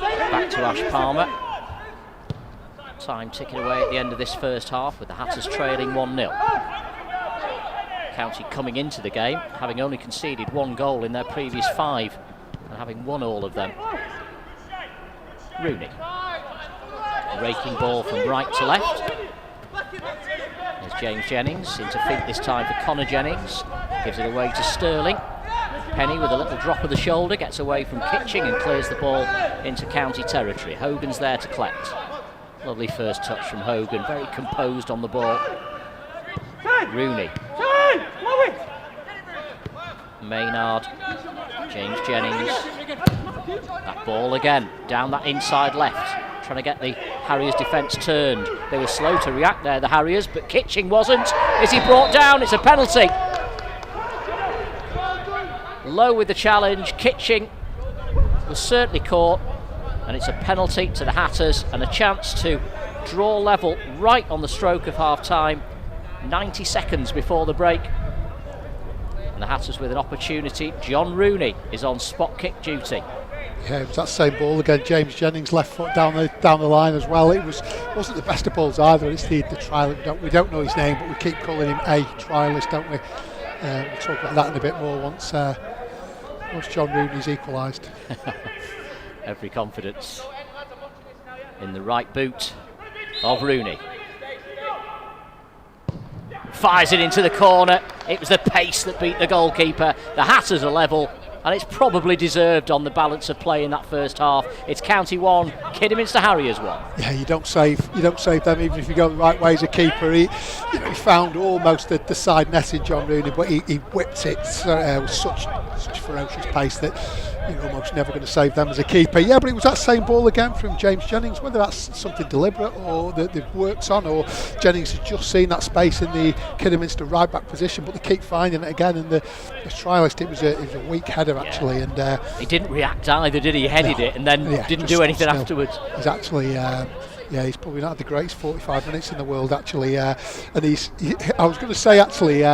Back to Ash Palmer. Time ticking away at the end of this first half with the Hatters trailing 1-0. County coming into the game, having only conceded 1 goal in their previous 5 and having won all of them. Rooney. Raking ball from right to left. There's James Jennings, into feet this time for Connor Jennings. Gives it away to Sterling. Penny with a little drop of the shoulder, gets away from Kitching and clears the ball into County territory. Hogan's there to collect. Lovely first touch from Hogan, very composed on the ball. Rooney. Maynard. James Jennings. That ball again, down that inside left, trying to get the Harriers defence turned. They were slow to react there, the Harriers, but Kitching wasn't. Is he brought down? It's a penalty. Low with the challenge, Kitching was certainly caught, and it's a penalty to the Hatters and a chance to draw level right on the stroke of half-time, 90 seconds before the break. And the Hatters with an opportunity. John Rooney is on spot kick duty. Yeah, it was that same ball again. James Jennings left foot down the line as well. It wasn't the best of balls either. It's the trial. We don't know his name, but we keep calling him a trialist, don't we? We'll talk about that in a bit more once John Rooney's equalised. Every confidence in the right boot of Rooney. Fires it into the corner. It was the pace that beat the goalkeeper. The Hatters are level, and it's probably deserved on the balance of play in that first half. It's County 1, Kidderminster Harriers 1. Yeah, you don't save them even if you go the right way as a keeper. He found almost the side net in John Rooney, but he whipped it with such ferocious pace that you're almost never going to save them as a keeper. Yeah, but it was that same ball again from James Jennings, whether that's something deliberate or that they've worked on, or Jennings has just seen that space in the Kidderminster right back position, but they keep finding it again. And the trialist, it was a weak header actually, and he didn't react either, did he? He headed it and then didn't do anything afterwards. He's actually he's probably not had the greatest 45 minutes in the world actually, and I was going to say actually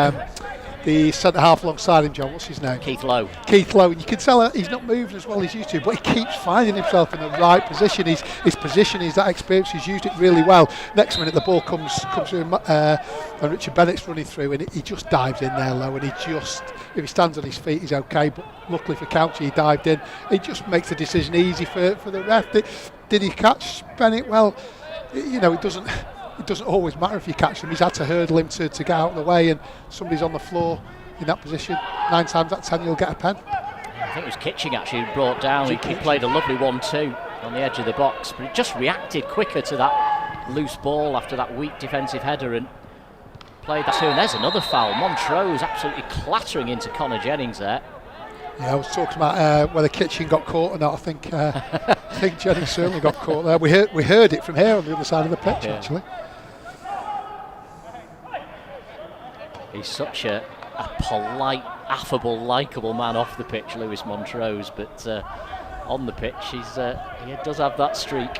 the centre half alongside him, John, what's his name? Keith Lowe. And you can tell he's not moving as well as he used to, but he keeps finding himself in the right position. His position is that experience. He's used it really well. Next minute the ball comes through, and Richard Bennett's running through, and he just dives in there low, and if he stands on his feet he's okay, but luckily for County he dived in. He just makes the decision easy for the ref. Did he catch Bennett? Well, it doesn't always matter if you catch him. He's had to hurdle him to get out of the way, and somebody's on the floor in that position. 9 times out of 10 you'll get a pen. I think it was Kitching actually who brought down. He played a lovely 1-2 on the edge of the box, but it just reacted quicker to that loose ball after that weak defensive header and played that too. And there's another foul. Montrose absolutely clattering into Connor Jennings there. Yeah, I was talking about whether Kitching got caught or not. I think Jennings certainly got caught there. We heard it from here on the other side of the pitch actually. He's such a polite, affable, likeable man off the pitch, Lewis Montrose, but on the pitch he does have that streak.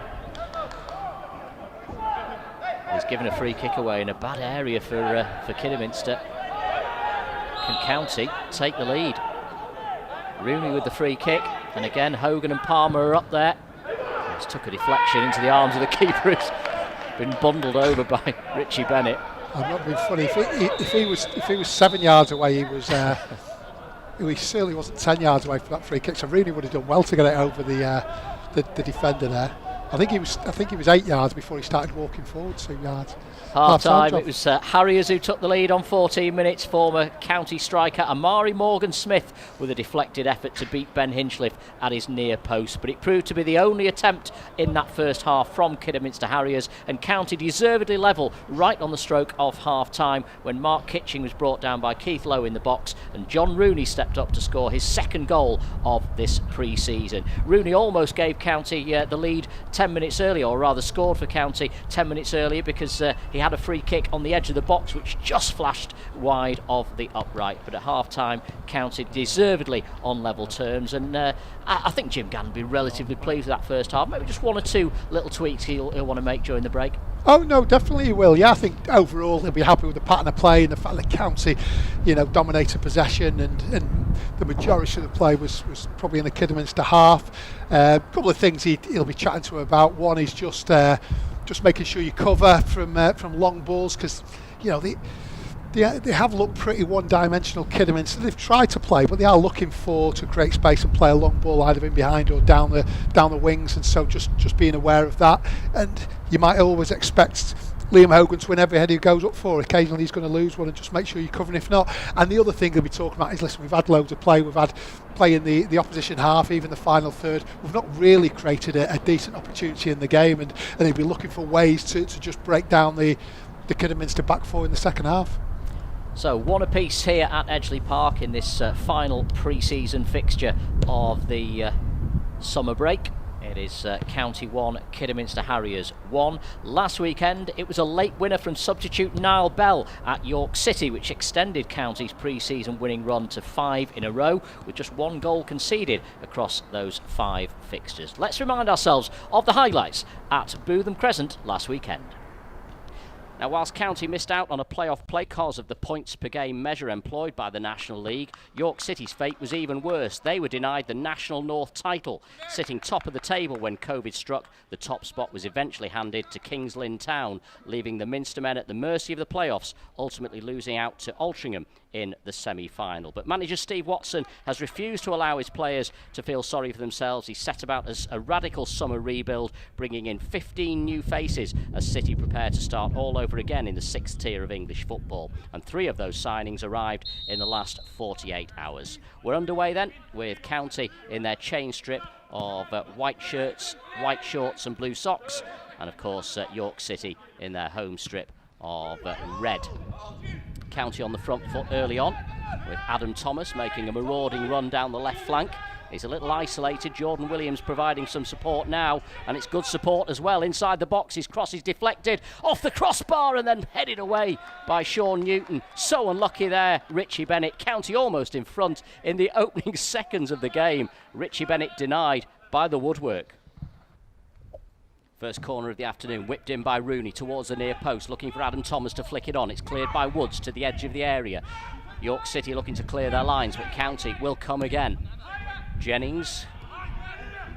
He's given a free kick away in a bad area for Kidderminster. Can County take the lead? Rooney with the free kick, and again Hogan and Palmer are up there. Just took a deflection into the arms of the keeper, who's been bundled over by Richie Bennett. I'm not being funny. If he was 7 yards away, he certainly wasn't 10 yards away from that free kick. So Rooney would have done well to get it over the defender there. I think he was 8 yards before he started walking forward 2 yards. Half time, it was Harriers who took the lead on 14 minutes. Former county striker Amari Morgan-Smith with a deflected effort to beat Ben Hinchliffe at his near post. But it proved to be the only attempt in that first half from Kidderminster Harriers, and County deservedly level right on the stroke of half time when Mark Kitching was brought down by Keith Lowe in the box and John Rooney stepped up to score his second goal of this pre-season. Rooney almost gave County the lead 10 minutes earlier, or rather scored for County 10 minutes earlier, because he had a free kick on the edge of the box which just flashed wide of the upright. But at half time, County deservedly on level terms, and I think Jim Gann will be relatively pleased with that first half. Maybe just one or two little tweaks he'll want to make during the break. Oh no, definitely he will. Yeah, I think overall he'll be happy with the pattern of play and the fact that County, dominated possession, and the majority of the play was probably in the Kidderminster half. A couple of things he'll be chatting to him about. One is just making sure you cover from long balls, because they have looked pretty one-dimensional, Kidderminster. They've tried to play, but they are looking to create space and play a long ball either in behind or down the wings, and so just being aware of that. And you might always expect Liam Hogan to win every head he goes up for. Occasionally he's going to lose one, and just make sure you're covering if not. And the other thing they'll be talking about is, listen, we've had loads of play. We've had play in the opposition half, even the final third. We've not really created a decent opportunity in the game, and they'll be looking for ways to just break down the Kidderminster back four in the second half. So one apiece here at Edgeley Park in this final pre-season fixture of the summer break. It is County 1, Kidderminster Harriers 1. Last weekend it was a late winner from substitute Nile Bell at York City, which extended County's pre-season winning run to 5 in a row, with just 1 goal conceded across those 5 fixtures. Let's remind ourselves of the highlights at Bootham Crescent last weekend. Now, whilst County missed out on a playoff play because of the points per game measure employed by the National League, York City's fate was even worse. They were denied the National North title. Sitting top of the table when COVID struck, the top spot was eventually handed to Kings Lynn Town, leaving the Minster men at the mercy of the playoffs, ultimately losing out to Altrincham in the semi-final. But manager Steve Watson has refused to allow his players to feel sorry for themselves. He set about as a radical summer rebuild, bringing in 15 new faces as City prepare to start all over again in the 6th tier of English football. And 3 of those signings arrived in the last 48 hours. We're underway then with County in their chain strip of white shirts, white shorts and blue socks, and of course York City in their home strip of red. County on the front foot early on, with Adam Thomas making a marauding run down the left flank. He's a little isolated. Jordan Williams providing some support now, and it's good support as well. Inside the box, his cross is deflected off the crossbar and then headed away by Sean Newton. So unlucky there, Richie Bennett. County almost in front in the opening seconds of the game. Richie Bennett denied by the woodwork. First corner of the afternoon, whipped in by Rooney towards the near post, looking for Adam Thomas to flick it on. It's cleared by Woods to the edge of the area. York City looking to clear their lines, but County will come again. Jennings,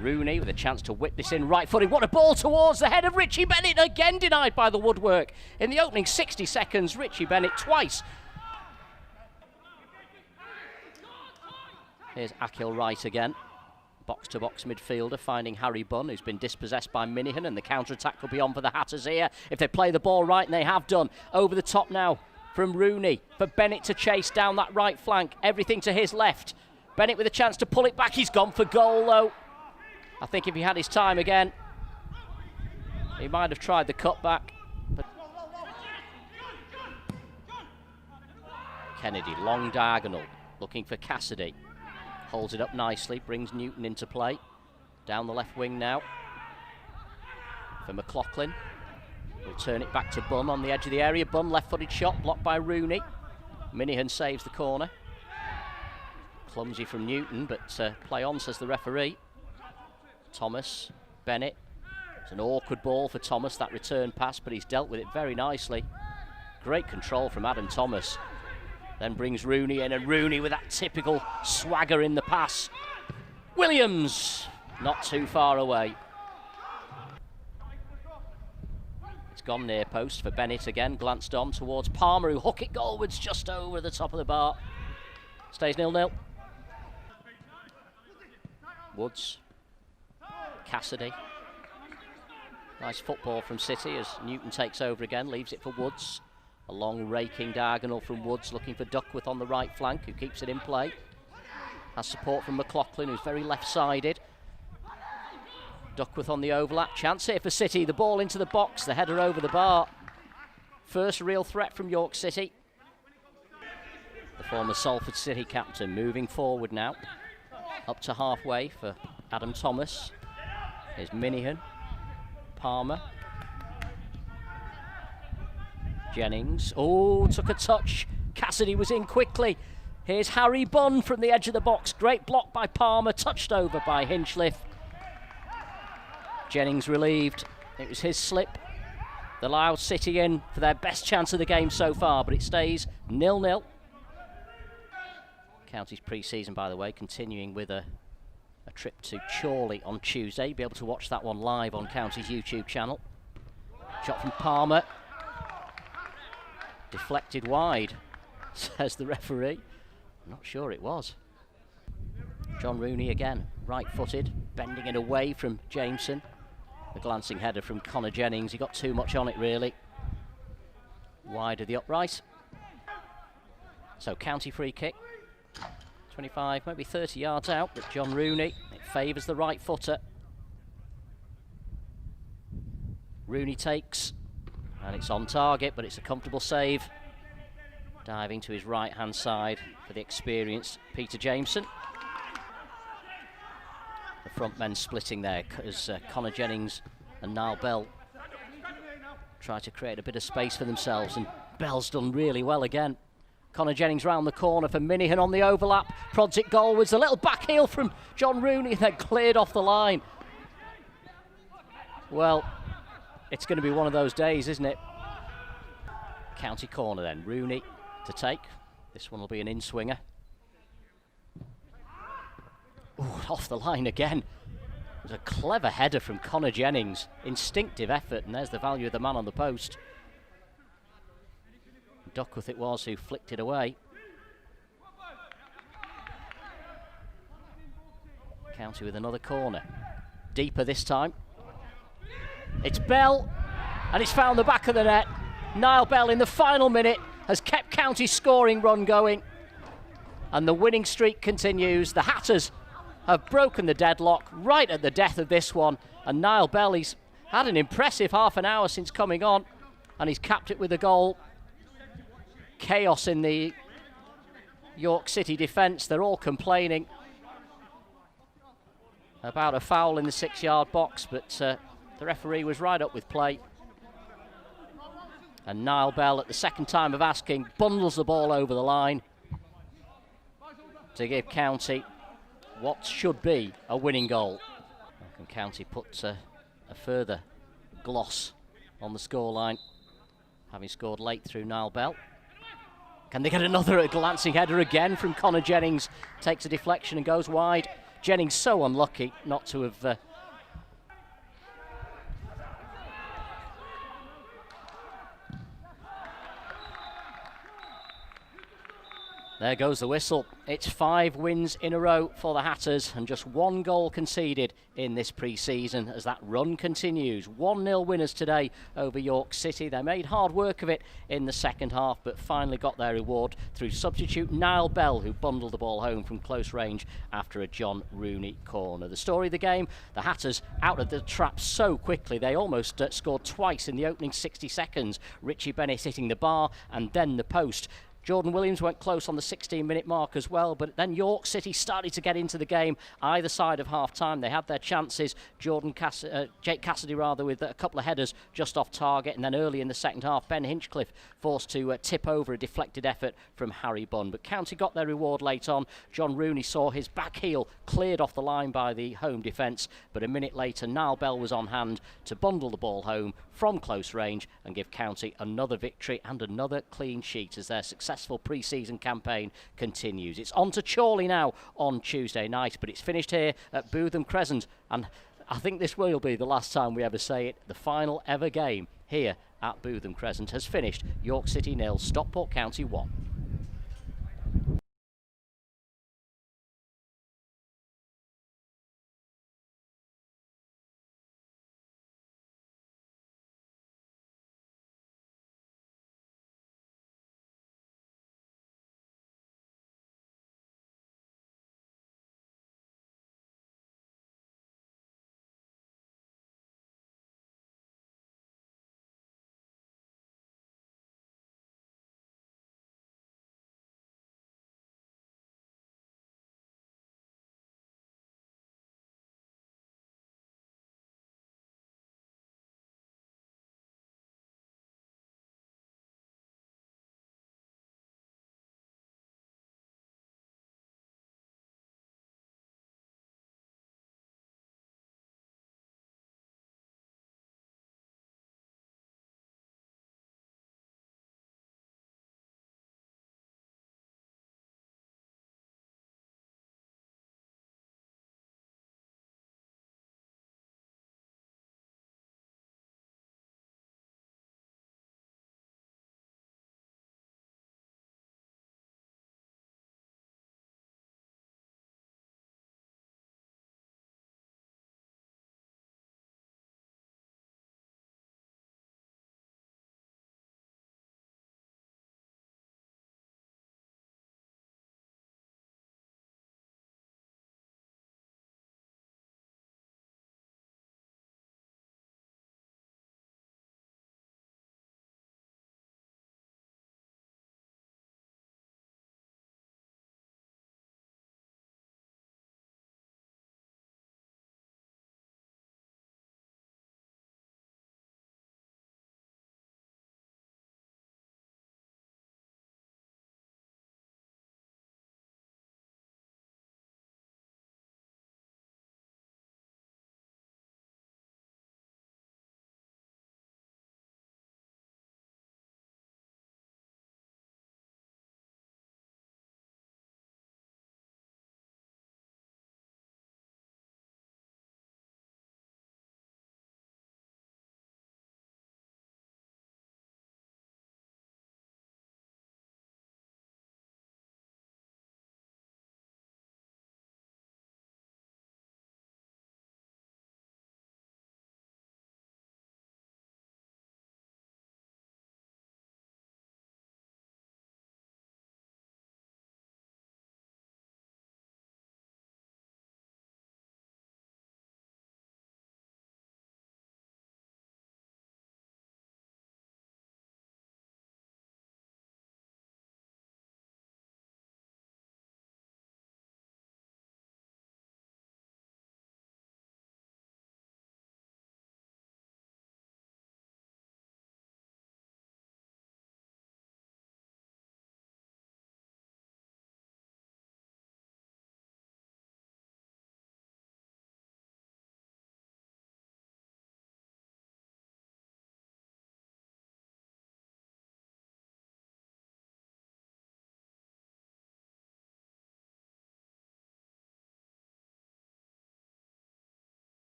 Rooney with a chance to whip this in right-footed. What a ball towards the head of Richie Bennett, again denied by the woodwork. In the opening 60 seconds, Richie Bennett twice. Here's Akil Wright again. Box-to-box midfielder finding Harry Bunn, who's been dispossessed by Minihan, and the counter-attack will be on for the Hatters here if they play the ball right, and they have done. Over the top now from Rooney for Bennett to chase down that right flank. Everything to his left. Bennett with a chance to pull it back. He's gone for goal, though. I think if he had his time again, he might have tried the cutback. But Kennedy, long diagonal, looking for Cassidy. Holds it up nicely, brings Newton into play. Down the left wing now for McLaughlin. He'll turn it back to Bunn on the edge of the area. Bunn, left-footed shot, blocked by Rooney. Minihan saves the corner. Clumsy from Newton, but play on, says the referee. Thomas, Bennett. It's an awkward ball for Thomas, that return pass, but he's dealt with it very nicely. Great control from Adam Thomas. Then brings Rooney in, and Rooney with that typical swagger in the pass. Williams, not too far away. It's gone near post for Bennett again, glanced on towards Palmer, who hook it goalwards just over the top of the bar. Stays 0-0. Woods, Cassidy, Nice football from City as Newton takes over again, leaves it for Woods. A long raking diagonal from Woods, looking for Duckworth on the right flank, who keeps it in play. Has support from McLaughlin, who's very left-sided. Duckworth on the overlap. Chance here for City. The ball into the box. The header over the bar. First real threat from York City. The former Salford City captain moving forward now. Up to halfway for Adam Thomas. Here's Minihan. Palmer. Jennings. Oh, took a touch. Cassidy was in quickly. Here's Harry Bunn from the edge of the box. Great block by Palmer. Touched over by Hinchliffe. Jennings relieved. It was his slip. They allowed City in for their best chance of the game so far, but it stays 0-0. County's pre-season, by the way, continuing with a trip to Chorley on Tuesday. You'll be able to watch that one live on County's YouTube channel. Shot from Palmer. Deflected wide, says the referee. I'm not sure it was. John Rooney again, right-footed, bending it away from Jameson. The glancing header from Connor Jennings. He got too much on it, really. Wide of the upright. So County free kick. 25, maybe 30 yards out, but John Rooney. It favours the right footer. Rooney takes, and it's on target, but it's a comfortable save. Diving to his right-hand side for the experienced Peter Jameson. The front men splitting there as Connor Jennings and Nile Bell try to create a bit of space for themselves, and Bell's done really well again. Connor Jennings round the corner for Minihan on the overlap, prods it goalwards, a little back heel from John Rooney, then cleared off the line. Well, it's going to be one of those days, isn't it? County corner then, Rooney to take. This one will be an in-swinger. Ooh, off the line again. It was a clever header from Connor Jennings. Instinctive effort, and there's the value of the man on the post. Duckworth it was who flicked it away. County with another corner. Deeper this time. It's Bell, and it's found the back of the net. Nile Bell in the final minute has kept County's scoring run going. And the winning streak continues. The Hatters have broken the deadlock right at the death of this one. And Nile Bell, he's had an impressive half an hour since coming on, and he's capped it with a goal. Chaos in the York City defence. They're all complaining about a foul in the 6-yard box, but the referee was right up with play. And Nile Bell, at the second time of asking, bundles the ball over the line to give County what should be a winning goal. And County put a further gloss on the scoreline, having scored late through Nile Bell. Can they get another glancing header again from Connor Jennings? Takes a deflection and goes wide. Jennings so unlucky not to have... There goes the whistle. It's 5 wins in a row for the Hatters and just 1 goal conceded in this pre-season as that run continues. 1-0 winners today over York City. They made hard work of it in the second half, but finally got their reward through substitute Nile Bell, who bundled the ball home from close range after a John Rooney corner. The story of the game, the Hatters out of the trap so quickly. They almost scored twice in the opening 60 seconds. Richie Bennett hitting the bar and then the post. Jordan Williams went close on the 16-minute mark as well, but then York City started to get into the game either side of half-time. They had their chances. Jake Cassidy with a couple of headers just off target, and then early in the second half, Ben Hinchcliffe forced to tip over a deflected effort from Harry Bunn. But County got their reward late on. John Rooney saw his back heel cleared off the line by the home defence, but a minute later, Nile Bell was on hand to bundle the ball home from close range and give County another victory and another clean sheet as their successful pre-season campaign continues. It's on to Chorley now on Tuesday night, but it's finished here at Bootham Crescent, and I think this will be the last time we ever say it. The final ever game here at Bootham Crescent has finished York City 0, Stockport County 1.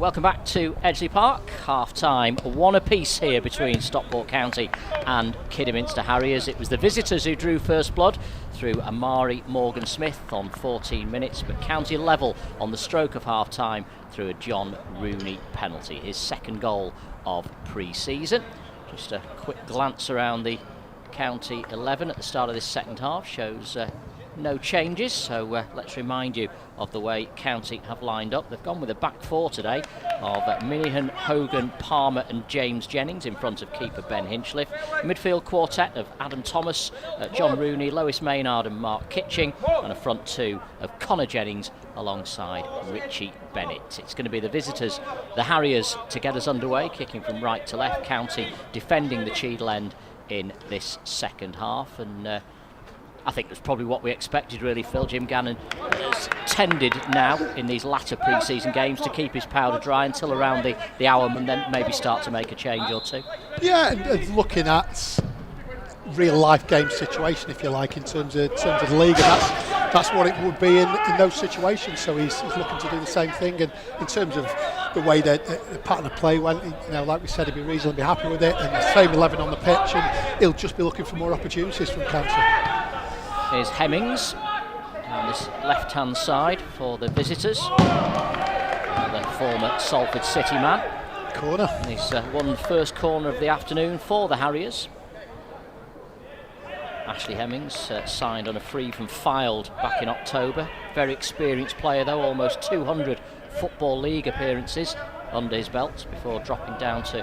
Welcome back to Edgeley Park. Half-time, 1 apiece here between Stockport County and Kidderminster Harriers. It was the visitors who drew first blood through Amari Morgan-Smith on 14 minutes, but County level on the stroke of half-time through a John Rooney penalty, his second goal of pre-season. Just a quick glance around the County 11 at the start of this second half shows no changes, so let's remind you of the way County have lined up. They've gone with a back four today of Minihan, Hogan, Palmer and James Jennings in front of keeper Ben Hinchliffe. Midfield quartet of Adam Thomas, John Rooney, Lois Maynard and Mark Kitching, and a front two of Connor Jennings alongside Richie Bennett. It's going to be the visitors, the Harriers, to get us underway, kicking from right to left. County defending the Cheadle end in this second half, and I think that's probably what we expected, really, Phil. Jim Gannon has tended now in these latter pre-season games to keep his powder dry until around the hour and then maybe start to make a change or two. Yeah, and looking at real life game situation, if you like, in terms of the league, and that's what it would be in those situations. So he's looking to do the same thing, and in terms of the way that the pattern of play went, like we said, he'd be reasonably happy with it, and the same 11 on the pitch, and he'll just be looking for more opportunities from County. Here's Hemmings on this left-hand side for the visitors. The former Salford City man. Corner. And he's won the first corner of the afternoon for the Harriers. Ashley Hemmings signed on a free from Fylde back in October. Very experienced player though, almost 200 Football League appearances under his belt before dropping down to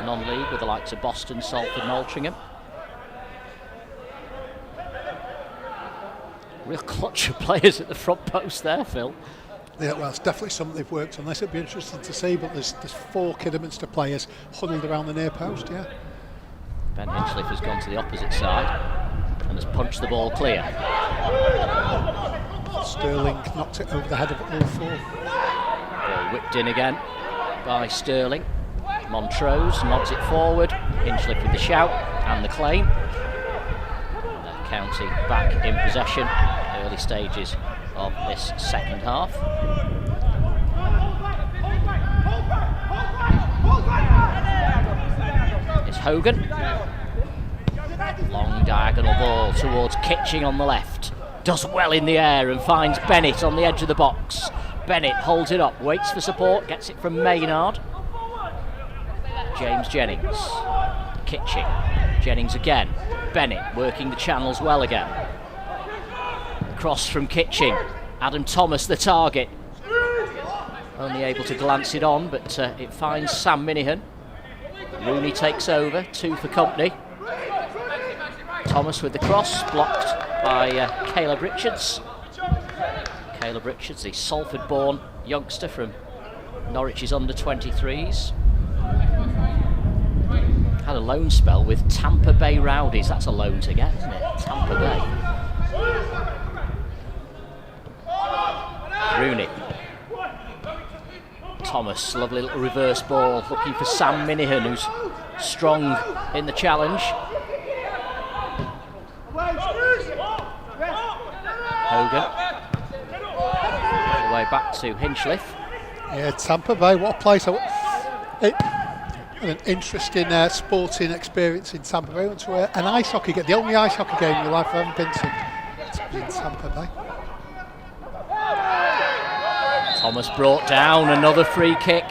non-league with the likes of Boston, Salford and Altrincham. Real clutch of players at the front post there, Phil. Yeah, well, it's definitely something they've worked on. This would be interesting to see, but there's 4 Kidderminster players huddled around the near post, yeah. Ben Hinchliffe has gone to the opposite side and has punched the ball clear. Sterling knocked it over the head of all 4. Ball whipped in again by Sterling. Montrose nods it forward. Hinchliffe with the shout and the claim. County back in possession, early stages of this second half. It's Hogan. Long diagonal ball towards Kitching on the left. Does well in the air and finds Bennett on the edge of the box. Bennett holds it up, waits for support, gets it from Maynard. James Jennings. Kitching. Jennings again. Bennett working the channels well again. Cross from Kitching. Adam Thomas the target. Only able to glance it on, but it finds Sam Minihan. Rooney takes over, 2 for company. Thomas with the cross, blocked by Caleb Richards. Caleb Richards, the Salford-born youngster from Norwich's under-23s. Had a loan spell with Tampa Bay Rowdies. That's a loan to get, isn't it? Tampa Bay. Rooney. Thomas, lovely little reverse ball, looking for Sam Minihan, who's strong in the challenge. Hogan. All the way back to Hinchliffe. Yeah, Tampa Bay, what a place. An interesting sporting experience in Tampa Bay. Went to an ice hockey game, the only ice hockey game in your life I've ever been to in Tampa Bay. Thomas brought down, another free kick.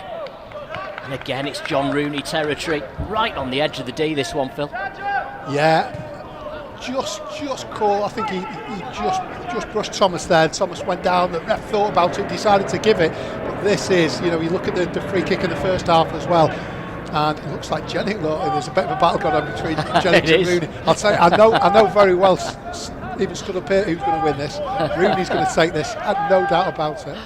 And again, it's John Rooney territory. Right on the edge of the D, this one, Phil. Yeah, just caught. I think he just brushed Thomas there. Thomas went down, the ref thought about it, decided to give it. But this is, you look at the free kick in the first half as well. And it looks like Jennings. There's a bit of a battle going on between Jennings and Rooney. I'll say I know very well. Even stood up here, who's going to win this? Rooney's going to take this. I have no doubt about it.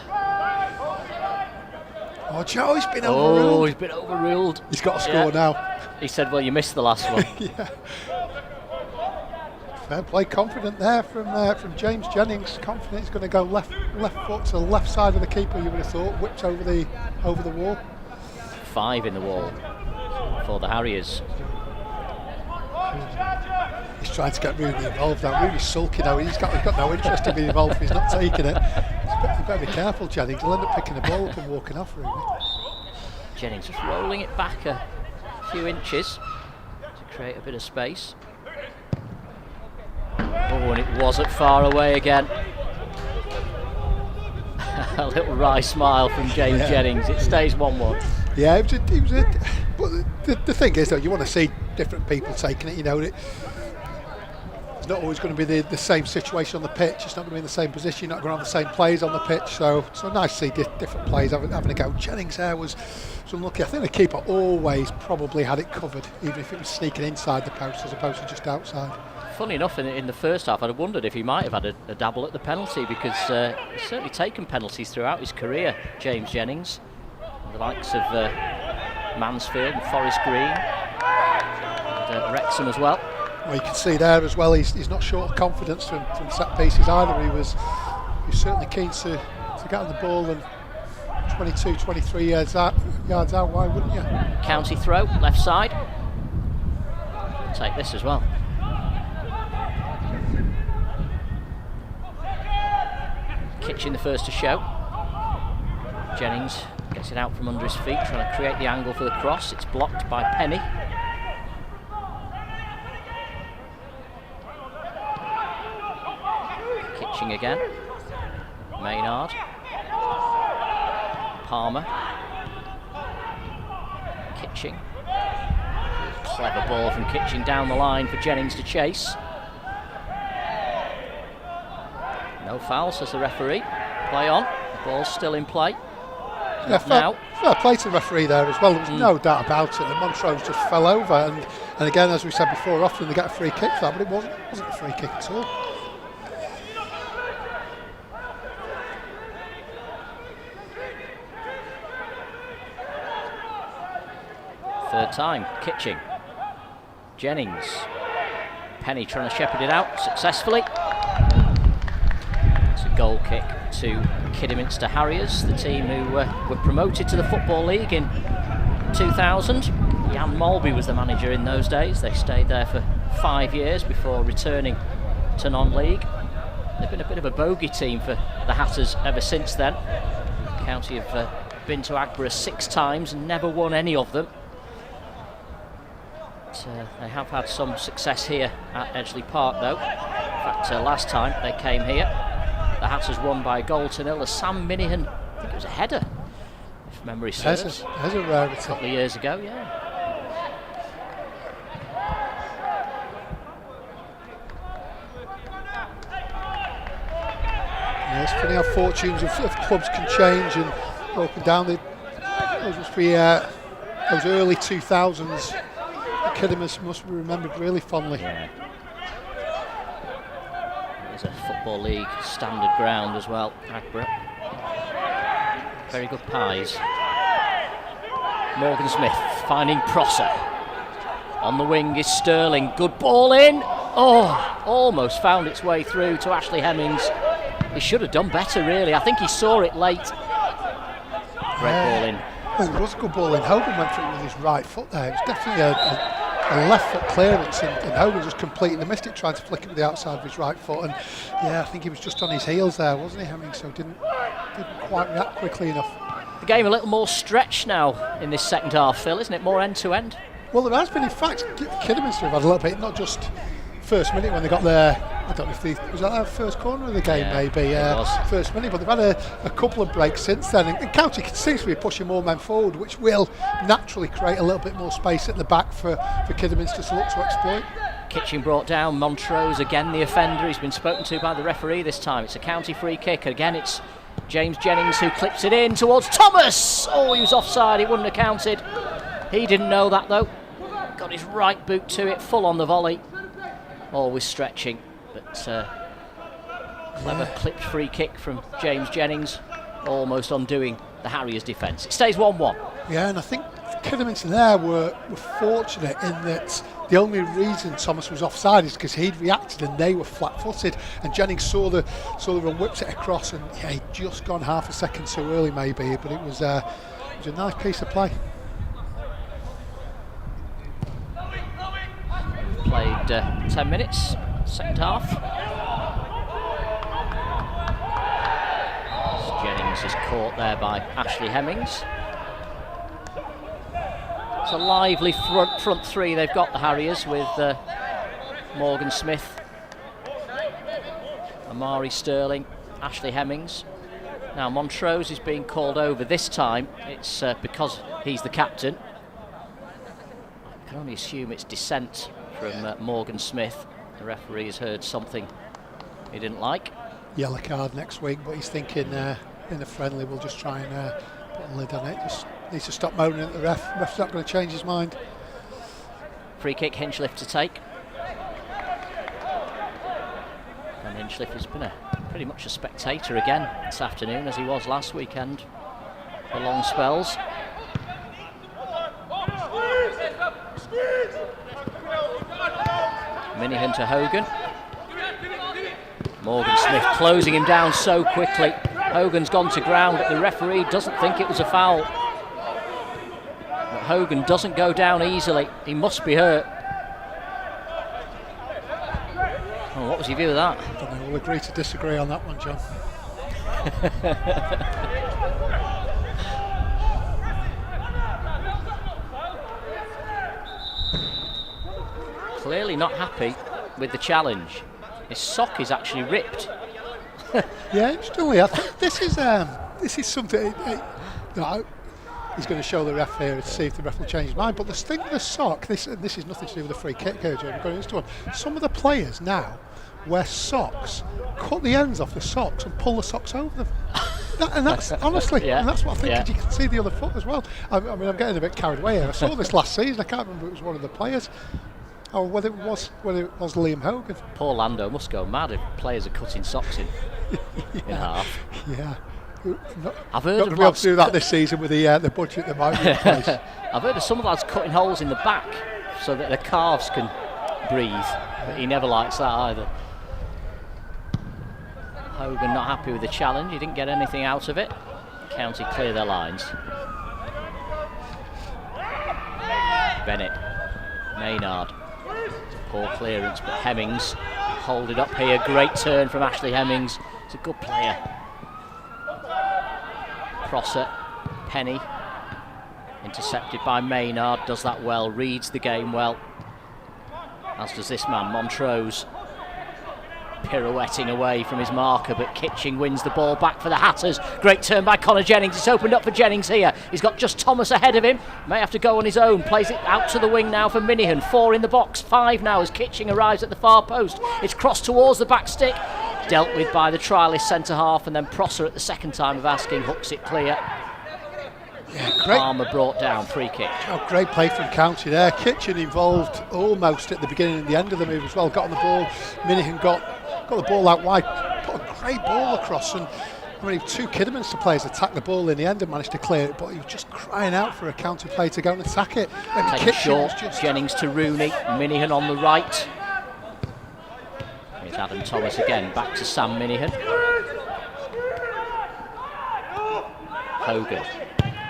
Oh, Joe, he's been overruled. Oh, he's been overruled. He's got to score now. He said, "Well, you missed the last one." Yeah. Fair play, confident there from James Jennings. Confident he's going to go left foot to the left side of the keeper. You would have thought, whipped over the wall. 5 in the wall for the Harriers. He's trying to get Rooney involved now. Rooney's sulking now. He's got no interest in being involved if he's not taking it. You better be careful, Jennings. He'll end up picking the ball up and walking off, Rooney. Jennings just rolling it back a few inches to create a bit of space. Oh, and it wasn't far away again. A little wry smile from James Jennings. It stays 1-1. Yeah, but the thing is, though, you want to see different people taking it. You know, it's not always going to be the same situation on the pitch. It's not going to be in the same position. You're not going to have the same players on the pitch. So nice to see different players having a go. Jennings there was unlucky. I think the keeper always probably had it covered, even if it was sneaking inside the post as opposed to just outside. Funny enough, in the first half, I'd have wondered if he might have had a dabble at the penalty, because he's certainly taken penalties throughout his career, James Jennings. The likes of Mansfield and Forest Green and Wrexham as well. Well, you can see there as well, he's not short of confidence from set pieces either. He was certainly keen to get on the ball, and 22, 23 yards out, why wouldn't you? County throw, left side. Take this as well. Kitchen the first to show. Jennings gets it out from under his feet, trying to create the angle for the cross. It's blocked by Penny. Kitching again. Maynard. Palmer. Kitching. Clever ball from Kitching down the line for Jennings to chase. No foul, says the referee. Play on. The ball's still in play. Yeah, fair play to the referee there as well. There was no doubt about it. The Montrose just fell over, and again, as we said before, often they get a free kick for that, but it wasn't a free kick at all. Third time, Kitching. Jennings. Penny trying to shepherd it out successfully. Goal kick to Kidderminster Harriers, the team who were promoted to the Football League in 2000. Jan Malby was the manager in those days. They stayed there for 5 years before returning to non-league. They've been a bit of a bogey team for the Hatters ever since then. County have been to Agborough 6 times and never won any of them. But, they have had some success here at Edgeley Park, though. In fact, last time they came here, the Hatters won by a goal to nil. Sam Minihan, I think it was a header, if memory serves. There's a rarity. A couple of years ago, yeah. It's funny how fortunes of clubs can change and go up and down. Those must be those early 2000s. Kidderminster must be remembered really fondly. Yeah. There's a Football League standard ground as well, Agborough. Very good pies. Morgan Smith finding Prosser. On the wing is Sterling. Good ball in. Oh, almost found its way through to Ashley Hemmings. He should have done better, really. I think he saw it late. Great ball in. Well, it was a good ball in. Hogan went for it with his right foot there. It was definitely a left foot clearance, and Hogan just completely missed it, trying to flick it with the outside of his right foot. And yeah, I think he was just on his heels there, wasn't he, Hemmings? So didn't quite react quickly enough. The game a little more stretched now in this second half, Phil, isn't it? More end to end. Well, there has been, in fact, Kidderminster have had a little bit, not just first minute when they got there. I don't know if was that their first corner of the game, maybe. First minute, but they've had a couple of breaks since then. And County seems to be pushing more men forward, which will naturally create a little bit more space at the back for Kidderminster to look to exploit. Kitching brought down. Montrose again the offender. He's been spoken to by the referee this time. It's a County free kick. Again, it's James Jennings who clips it in towards Thomas. Oh, he was offside. It wouldn't have counted. He didn't know that, though. Got his right boot to it, full on the volley. Always stretching, but clever clipped free kick from James Jennings, almost undoing the Harriers' defence. It stays 1-1. Yeah, and I think Kidderminster there were fortunate in that the only reason Thomas was offside is because he'd reacted and they were flat-footed, and Jennings saw the run, whipped it across, and yeah, he'd just gone half a second too early maybe, but it was a nice piece of play. Played 10 minutes, second half. Jennings is caught there by Ashley Hemmings. a lively front three they've got, the Harriers, with Morgan Smith, Amari Sterling, Ashley Hemmings. Now Montrose is being called over this time. It's because he's the captain. I can only assume it's dissent from Morgan Smith. The referee has heard something he didn't like. Yellow card next week, but he's thinking in the friendly we'll just try and put a lid on it. Just needs to stop moaning at the ref. The ref's not going to change his mind. Free kick, Hinchliffe to take. And Hinchliffe has been pretty much a spectator again this afternoon, as he was last weekend for long spells. Minihan to Hogan. Morgan Smith closing him down so quickly. Hogan's gone to ground, but the referee doesn't think it was a foul. But Hogan doesn't go down easily. He must be hurt. Oh, what was your view of that? I don't know, we'll agree to disagree on that one, John. Clearly not happy with the challenge. His sock is actually ripped. Yeah, instantly. I think this is something. He's going to show the ref here to see if the ref will change his mind. But the thing with the sock, this is nothing to do with the free kick here, Joe. We're going into one. Some of the players now wear socks, cut the ends off the socks and pull the socks over them. And that's honestly, yeah, and that's what I think. yeah. You can see the other foot as well. I mean, I'm getting a bit carried away here. I saw this last season. I can't remember if it was one of the players. Or whether it was Liam Hogan. Poor Lando must go mad if players are cutting socks in half. Yeah. I've heard not of be able to do that this season with the budget that might be in place. I've heard of some lads cutting holes in the back so that their calves can breathe, but he never likes that either. Hogan not happy with the challenge. He didn't get anything out of it. County clear their lines. Bennett, Maynard. Poor clearance, but Hemmings hold it up here. Great turn from Ashley Hemmings. He's a good player. Prosser, Penny, intercepted by Maynard, does that well, reads the game well, as does this man, Montrose. Pirouetting away from his marker, but Kitching wins the ball back for the Hatters. Great turn by Connor Jennings. It's opened up for Jennings here. He's got just Thomas ahead of him. May have to go on his own. Plays it out to the wing now for Minihan. 4 in the box, 5 now as Kitching arrives at the far post. It's crossed towards the back stick. Dealt with by the trialist centre half, and then Prosser at the second time of asking hooks it clear. Yeah, great. Palmer brought down, free kick. Oh, great play from County there. Kitchen involved almost at the beginning and the end of the move as well. Got on the ball. Minihan got the ball out wide. Put a great ball across. And I mean, 2 Kidderminster players attacked the ball in the end and managed to clear it. But he was just crying out for a County player to go and attack it. And Taken short. Jennings to Rooney. Minihan on the right. Here's Adam Thomas again. Back to Sam Minihan. Hogan.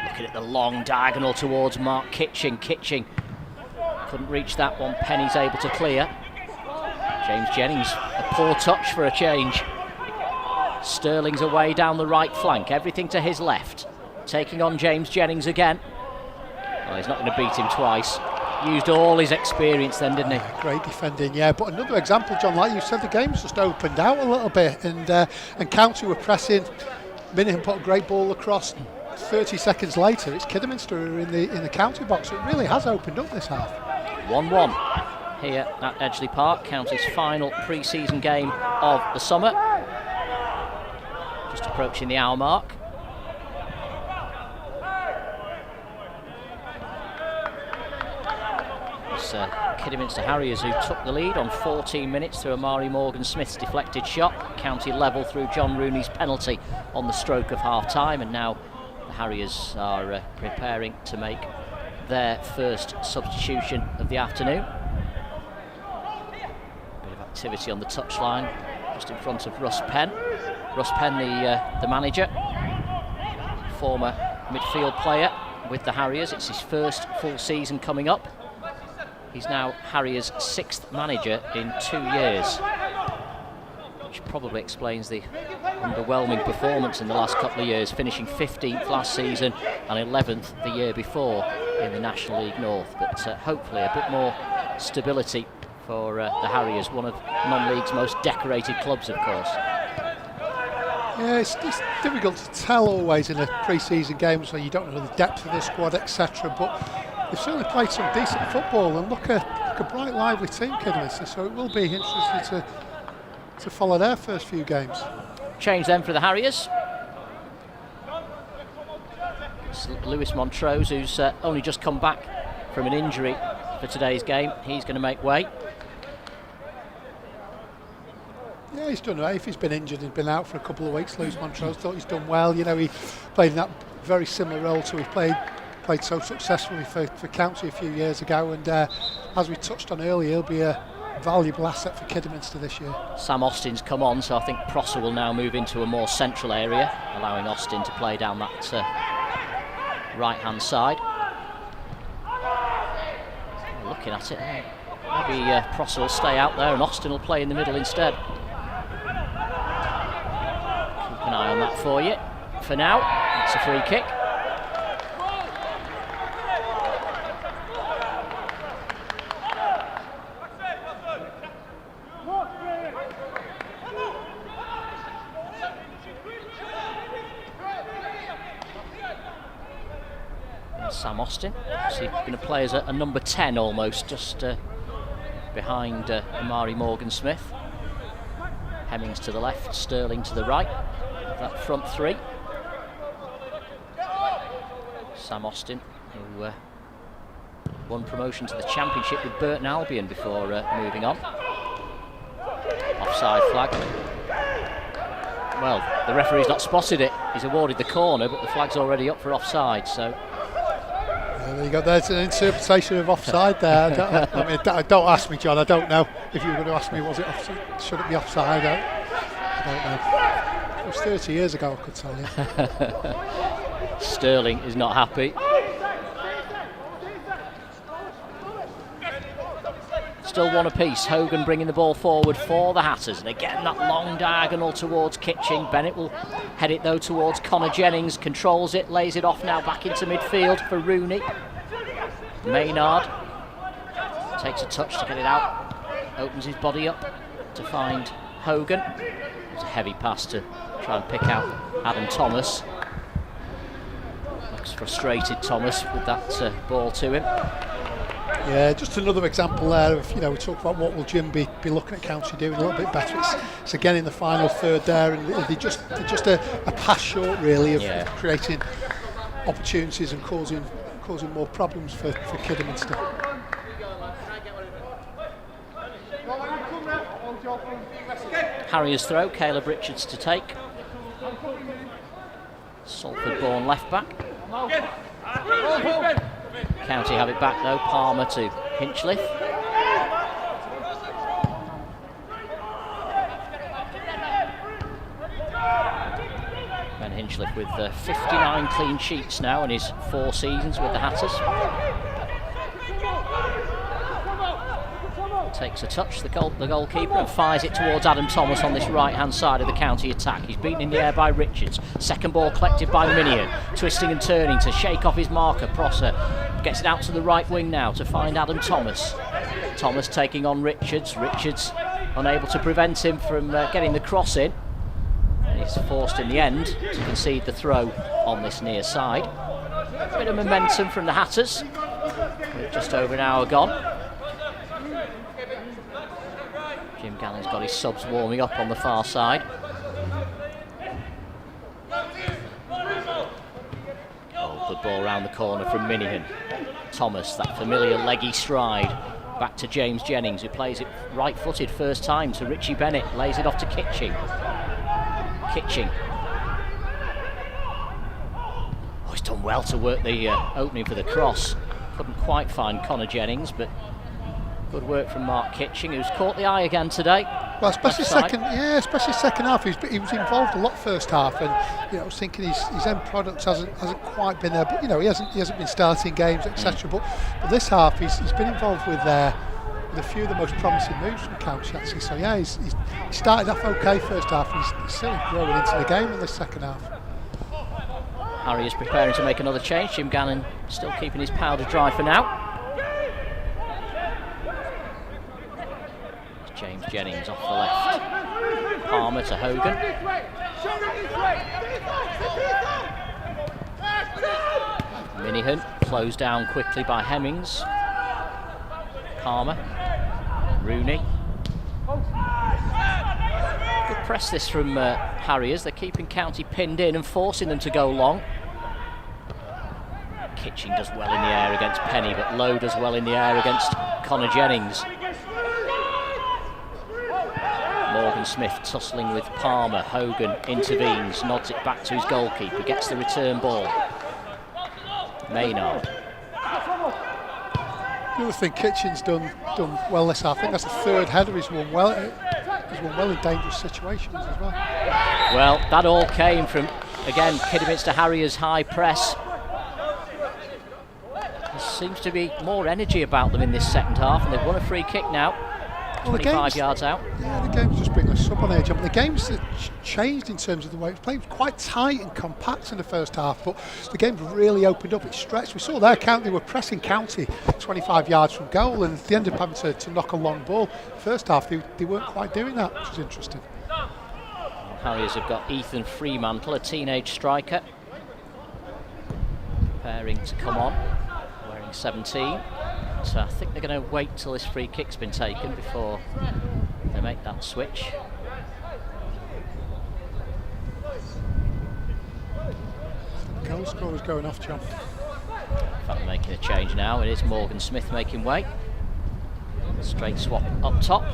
Looking at the long diagonal towards Mark Kitching. Kitching couldn't reach that one. Penny's able to clear. James Jennings, a poor touch for a change. Sterling's away down the right flank. Everything to his left. Taking on James Jennings again. Well, he's not going to beat him twice. Used all his experience then, didn't he? Great defending, yeah. But another example, John, like you said, the game's just opened out a little bit, and County were pressing. Minihan put a great ball across. 30 seconds later, it's Kidderminster who are in the County box. It really has opened up this half. 1-1 here at Edgeley Park, County's final pre-season game of the summer. Just approaching the hour mark. It's Kidderminster Harriers who took the lead on 14 minutes through Amari Morgan Smith's deflected shot. County level through John Rooney's penalty on the stroke of half-time, and now the Harriers are preparing to make their first substitution of the afternoon. Bit of activity on the touchline, just in front of Russ Penn. Russ Penn, the manager, former midfield player with the Harriers. It's his first full season coming up. He's now Harriers' 6th manager in 2 years, which probably explains the underwhelming performance in the last couple of years, finishing 15th last season and 11th the year before. in the National League North, but hopefully a bit more stability for the Harriers, one of non-league's most decorated clubs, of course. Yeah, it's difficult to tell always in a pre-season game, so you don't know the depth of the squad, etc. But they've certainly played some decent football, and look a bright, lively team, Kidderminster. So it will be interesting to follow their first few games. Change then for the Harriers. It's Lewis Montrose, who's only just come back from an injury for today's game. He's going to make way. Yeah, he's done right. If he's been injured and been out for a couple of weeks, Lewis Montrose, thought he's done well. You know, he played in that very similar role to he played so successfully for County a few years ago, and as we touched on earlier, he'll be a valuable asset for Kidderminster this year. Sam Austin's come on, so I think Prosser will now move into a more central area, allowing Austin to play down that right-hand side. Looking at it, maybe Prosser will stay out there and Austin will play in the middle instead. Keep an eye on that for you. For now, it's a free kick. Sam Austin, so he's going to play as a number 10 almost, just behind Amari Morgan-Smith. Hemmings to the left, Sterling to the right, that front three. Sam Austin, who won promotion to the Championship with Burton Albion before moving on. Offside flag. Well, the referee's not spotted it. He's awarded the corner, but the flag's already up for offside, so... There you go, there's an interpretation of offside there. Don't ask me, John, I don't know. If you were going to ask me, was it offside? Should it be offside? I don't know. It was 30 years ago, I could tell you. Sterling is not happy. Still one apiece. Hogan bringing the ball forward for the Hatters, and again that long diagonal towards Kitching. Bennett will head it though towards Connor Jennings, controls it, lays it off now back into midfield for Rooney. Maynard takes a touch to get it out, opens his body up to find Hogan. It's a heavy pass to try and pick out Adam Thomas. Looks frustrated, Thomas, with that ball to him. Yeah, just another example there of, you know, we talk about what will Jim be looking at County doing a little bit better. It's again in the final third there, and they're just a pass short really of creating opportunities and causing more problems for Kidderminster. Harriers throw, Caleb Richards to take. Salford-born left back. County have it back though, Palmer to Hinchliffe. Ben Hinchliffe with 59 clean sheets now in his 4 seasons with the Hatters. Takes a touch, the goalkeeper, and fires it towards Adam Thomas on this right-hand side of the County attack. He's beaten in the air by Richards. Second ball collected by Minion, twisting and turning to shake off his marker. Prosser gets it out to the right wing now to find Adam Thomas. Thomas taking on Richards. Richards unable to prevent him from getting the cross in. And he's forced in the end to concede the throw on this near side. Bit of momentum from the Hatters, with just over an hour gone. Jim Gallon's got his subs warming up on the far side. Oh, good ball round the corner from Minihan. Thomas, that familiar leggy stride. Back to James Jennings, who plays it right-footed first time to Richie Bennett. Lays it off to Kitching. Kitching. Oh, he's done well to work the opening for the cross. Couldn't quite find Connor Jennings, but good work from Mark Kitching, who's caught the eye again today. Well, especially second half. He was involved a lot first half, and you know, I was thinking his end product hasn't quite been there. But you know, he hasn't been starting games, etc. But this half, he's been involved with a few of the most promising moves from County actually. So yeah, he started off okay first half, and he's still growing into the game in the second half. Harriers preparing to make another change. Jim Gannon still keeping his powder dry for now. It's James Jennings off the left. Palmer to Hogan. Minihan closed down quickly by Hemmings. Palmer. Rooney. Good press this from Harriers. They're keeping County pinned in and forcing them to go long. Kitching does well in the air against Penny, but Lowe does well in the air against Connor Jennings. Morgan Smith tussling with Palmer. Hogan intervenes, nods it back to his goalkeeper, gets the return ball. Maynard. The other thing Kitchen's done well this half. I think that's the third header he's won well. He's won well in dangerous situations as well. Well, that all came from, again, Kidderminster Harriers' high press. There seems to be more energy about them in this second half, and they've won a free kick now. 25 yards out. Yeah, the game's just bringing us up on edge. I mean, the game's changed in terms of the way it's played. It was quite tight and compact in the first half, but the game's really opened up. It's stretched. We saw there, County were pressing County 25 yards from goal, and they ended up having to knock a long ball. First half, they weren't quite doing that, which was interesting. Harriers have got Ethan Fremantle, a teenage striker, preparing to come on, wearing 17. So I think they're going to wait till this free kick's been taken before they make that switch. Goal scorer's going off, John. In fact, they're making a change now. It is Morgan Smith making way. Straight swap up top.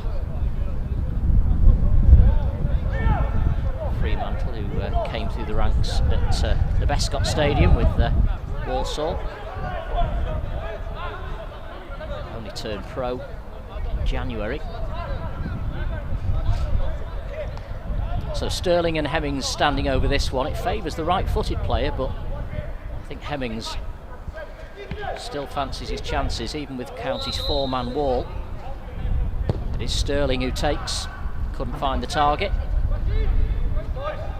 Fremantle, who came through the ranks at the Bescott Stadium with Walsall. Only turned pro in January. So Sterling and Hemmings standing over this one. It favours the right-footed player, but I think Hemmings still fancies his chances, even with County's four-man wall. It is Sterling who takes. Couldn't find the target.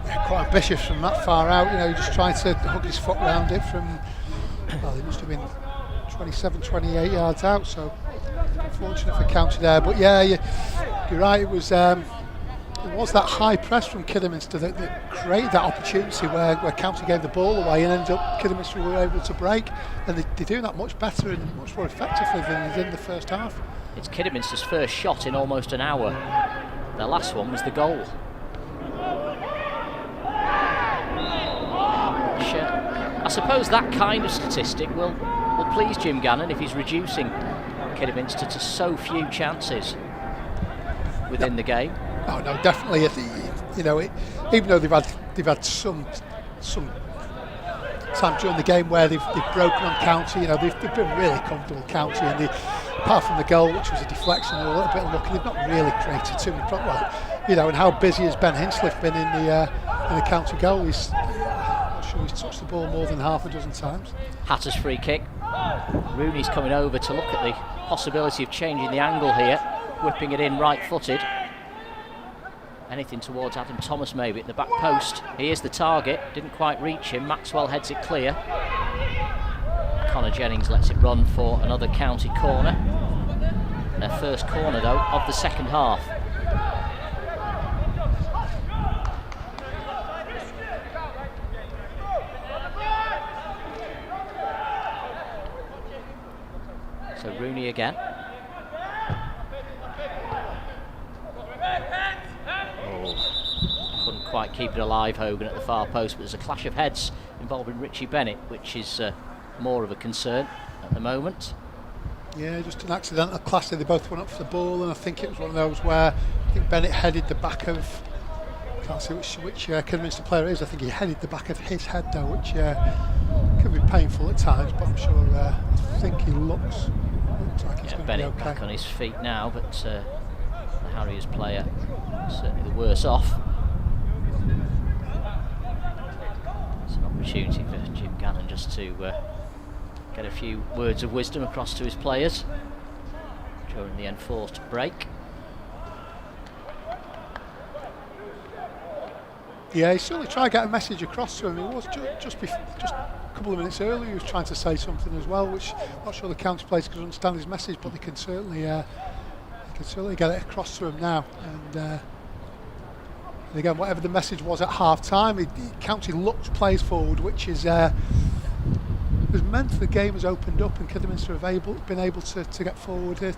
Yeah, quite ambitious from that far out. You know, just trying to hook his foot round it from. Well, it must have been 27, 28 yards out. So unfortunate for County there. But yeah, you're right. It was that high press from Kidderminster that created that opportunity where County gave the ball away and ended up Kidderminster were able to break, and they're doing that much better and much more effectively than they did in the first half. It's Kidderminster's first shot in almost an hour. Their last one was the goal. I suppose that kind of statistic will please Jim Gannon if he's reducing Kidderminster to so few chances within the game. Oh no, definitely. You know, even though they've had some time during the game where they've broken on County, you know, they've been really comfortable County, and apart from the goal, which was a deflection and a little bit unlucky, they've not really created too many problems. Well, you know, and how busy has Ben Hinchliffe been in the County goal? I'm not sure he's touched the ball more than half a dozen times. Hatter's free kick. Rooney's coming over to look at the possibility of changing the angle here, whipping it in right-footed. Anything towards Adam Thomas maybe at the back post. He is the target, didn't quite reach him. Maxwell heads it clear. Connor Jennings lets it run for another County corner. Their first corner though of the second half. So Rooney again. Couldn't quite keep it alive, Hogan, at the far post, but there's a clash of heads involving Richie Bennett, which is more of a concern at the moment. Yeah, just an accidental clash. They both went up for the ball, and I think it was one of those where I think Bennett headed the back of, I can't see which Kidderminster player it is. I think he headed the back of his head though, which could be painful at times, but I'm sure I think he looks like he's going to be okay. Back on his feet now, but the Harriers player certainly the worse off. It's an opportunity for Jim Gannon just to get a few words of wisdom across to his players during the enforced break. Yeah, he certainly tried to get a message across to him. He was just a couple of minutes earlier he was trying to say something as well, which I'm not sure the county players could understand his message, but they can certainly get it across to him now. And again, whatever the message was at half time, county looked players forward, which is has meant the game has opened up, and Kidderminster have been able to get forward a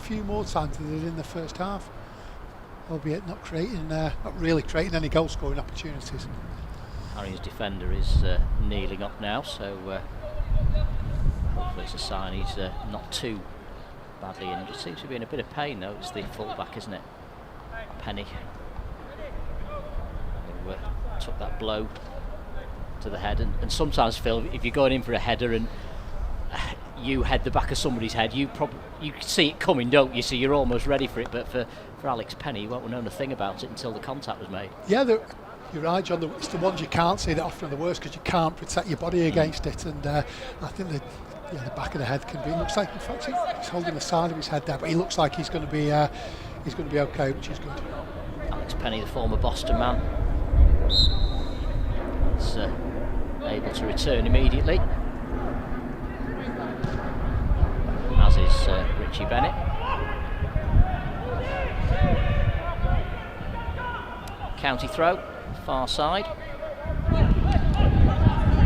few more times than they did in the first half, albeit not really creating any goal scoring opportunities. Harriers' defender is kneeling up now, so hopefully it's a sign he's not too badly injured. Seems to be in a bit of pain though. It's the fullback, isn't it? Penny, who took that blow to the head, and sometimes, Phil, if you're going in for a header and you head the back of somebody's head, you see it coming, don't you? So you're almost ready for it. But for Alex Penny, you won't know a thing about it until the contact was made. Yeah, you're right, John. It's the ones you can't see that often are the worst, because you can't protect your body against it. And I think the back of the head can be. It looks like, in fact, he's holding the side of his head there, but he looks like he's going to be okay, which is good. Alex Penny, the former Boston man, is able to return immediately, as is Richie Bennett. County throw, far side.